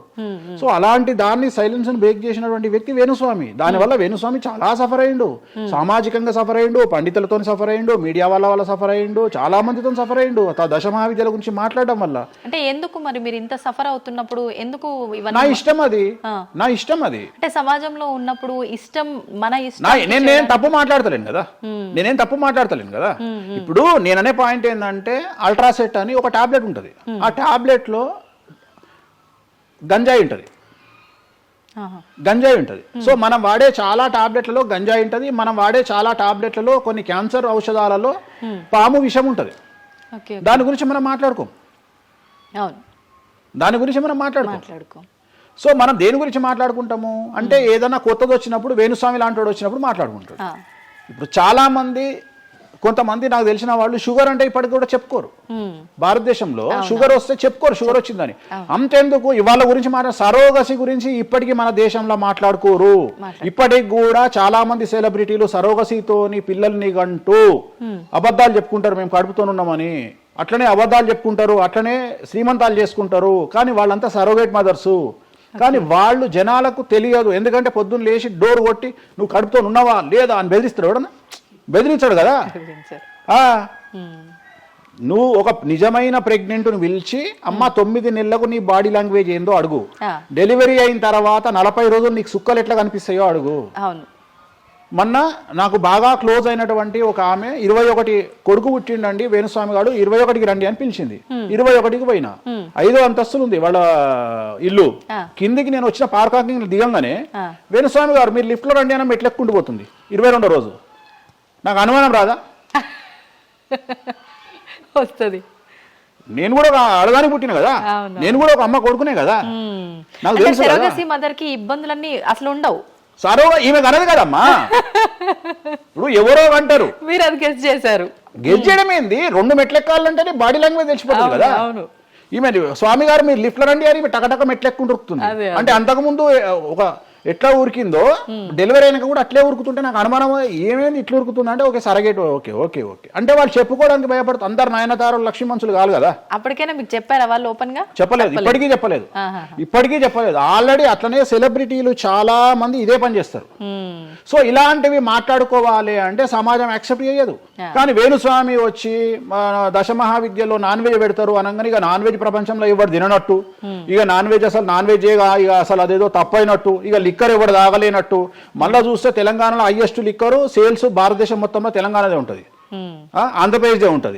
సో అలాంటి దాన్ని సైలెన్స్ బ్రేక్ చేసినటువంటి వ్యక్తి వేణుస్వామి. దానివల్ల వేణుస్వామి చాలా సఫర్ అయ్యిండు. సామాజికంగా సఫర్ అయ్యిండు, పండితులతో సఫర్ అయ్యిండు, మీడియా వల్ల సఫర్ అయ్యిండు, చాలా మందితో సఫర్ అయ్యిండు దశ మహావిద్యల గురించి మాట్లాడడం వల్ల. అంటే ఎందుకు మరి మీరు ఇంత సఫర్ అవుతున్నప్పుడు ఎందుకు నా ఇష్టం అది అంటే సమాజంలో ఉన్నప్పుడు ఇష్టం మన ఇష్టం. నేను తప్పు మాట్లాడతలేను కదా. ఇప్పుడు నేననే పాయింట్ ఏంటంటే అల్ట్రాసెట్ అని ఒక టాబ్లెట్ ఉంటుంది. ఆ టాబ్లెట్ లో గంజాయి ఉంటుంది. సో మనం వాడే చాలా టాబ్లెట్లలో గంజాయి ఉంటుంది. మనం వాడే చాలా టాబ్లెట్లలో కొన్ని క్యాన్సర్ ఔషధాలలో పాము విషం ఉంటుంది. దాని గురించి మనం మాట్లాడుకోం. సో మనం దేని గురించి మాట్లాడుకుంటాము అంటే ఏదైనా కొత్తది వచ్చినప్పుడు వేణుస్వామి లాంటి వాడు వచ్చినప్పుడు మాట్లాడుకుంటాడు. ఇప్పుడు చాలా మంది కొంతమంది నాకు తెలిసిన వాళ్ళు షుగర్ అంటే ఇప్పటికి కూడా చెప్పుకోరు. భారతదేశంలో షుగర్ వస్తే చెప్పుకోరు షుగర్ వచ్చిందని. అంతెందుకు ఇవాళ గురించి సరోగసి గురించి ఇప్పటికీ మన దేశంలో మాట్లాడుకోరు. ఇప్పటికి కూడా చాలా మంది సెలబ్రిటీలు సరోగసితోని పిల్లల్ని గంటూ అబద్ధాలు చెప్పుకుంటారు, మేము కడుపుతోనున్నామని. అట్లనే అబద్ధాలు చెప్పుకుంటారు, అట్లనే శ్రీమంతాలు చేసుకుంటారు. కానీ వాళ్ళంతా సరోగేట్ మదర్సు. కానీ వాళ్ళు జనాలకు తెలియదు. ఎందుకంటే పొద్దున్న లేచి డోర్ కొట్టి నువ్వు కడుపుతో ఉన్నావా లేదా అని బెదిరిస్తాడు. ఎవడన్నా బెదిరించాడు కదా. నువ్వు ఒక నిజమైన ప్రెగ్నెంట్ను పిలిచి అమ్మ 9 నెలలకు నీ బాడీ లాంగ్వేజ్ ఏందో అడుగు. డెలివరీ అయిన తర్వాత 40 రోజులు నీకు సుక్కలు ఎట్లా కనిపిస్తాయో అడుగు. మొన్న నాకు బాగా క్లోజ్ అయినటువంటి ఒక ఆమె 21 కొడుకు పుట్టిండండి వేణుస్వామి గారు 21కి రండి అని పిలిచింది. 21కి పోయినా 5వ అంతస్తులు ఉంది వాళ్ళ ఇల్లు. కిందికి నేను వచ్చిన పార్కింగ్ దిగంగానే వేణుస్వామి గారు మీరు లిఫ్ట్ లో రండి అని మెట్లెక్కుంటూ పోతుంది. 22వ రోజు నాకు అనుమానం రాదా? వస్తుంది. నేను కూడా ఒక ఆడదానికి పుట్టిన కదా, నేను కూడా ఒక అమ్మ కొడుకునే కదా. నాకు తెలుసు మదర్ కి ఇబ్బందులన్నీ అసలు ఉండవు. సరోగా ఈమె కనదు కదమ్మా. ఇప్పుడు ఎవరో అంటారు, మీరు అది గెస్ చేశారు. గెస్ చేయడం ఏంది? 2 మెట్లెక్కాలంటేనే బాడీ లాంగ్వేజ్ తెలిసిపోతుంది కదా. ఈమె స్వామి గారు మీరు లిఫ్ట్ లో రండి అని టకటక మెట్లెక్కుంటుంది. అంటే అంతకుముందు ఒక ఎట్లా ఉరికిందో డెలివరీ అయినాక కూడా అట్లే ఉరుకుతుంటే నాకు అనుమానం ఏమేమి ఇట్లా ఉరుకుతుంది అంటే ఓకే సరగేట్ ఓకే అంటే వాళ్ళు చెప్పుకోవడానికి భయపడుతుంది. అందరు నయనతారు లక్ష్మీ మనుషులు కాదు కదా. అప్పటికైనా మీకు చెప్పారా వాళ్ళు ఓపెన్ గా? చెప్పలేదు, ఇప్పటికీ చెప్పలేదు. ఆల్రెడీ అట్లనే సెలబ్రిటీలు చాలా మంది ఇదే పని చేస్తారు. సో ఇలాంటివి మాట్లాడుకోవాలి అంటే సమాజం యాక్సెప్ట్ చేయదు. కానీ వేణుస్వామి వచ్చి దశ మహావిద్యలో నాన్ వెజ్ పెడతారు అనగానే ఇక నాన్ వెజ్ ప్రపంచంలో ఎవరు తిననట్టు, ఇక నాన్ వెజ్ ఇక అసలు అదేదో తప్పైనట్టు, ఇక లిక్కర్ ఎవరు తాగలేనట్టు. మళ్ళా చూస్తే తెలంగాణలో హైయెస్ట్ లిక్కర్ సేల్స్ భారతదేశం మొత్తంలో తెలంగాణదే ఉంటుంది, ఆంధ్రప్రదేశ్దే ఉంటుంది.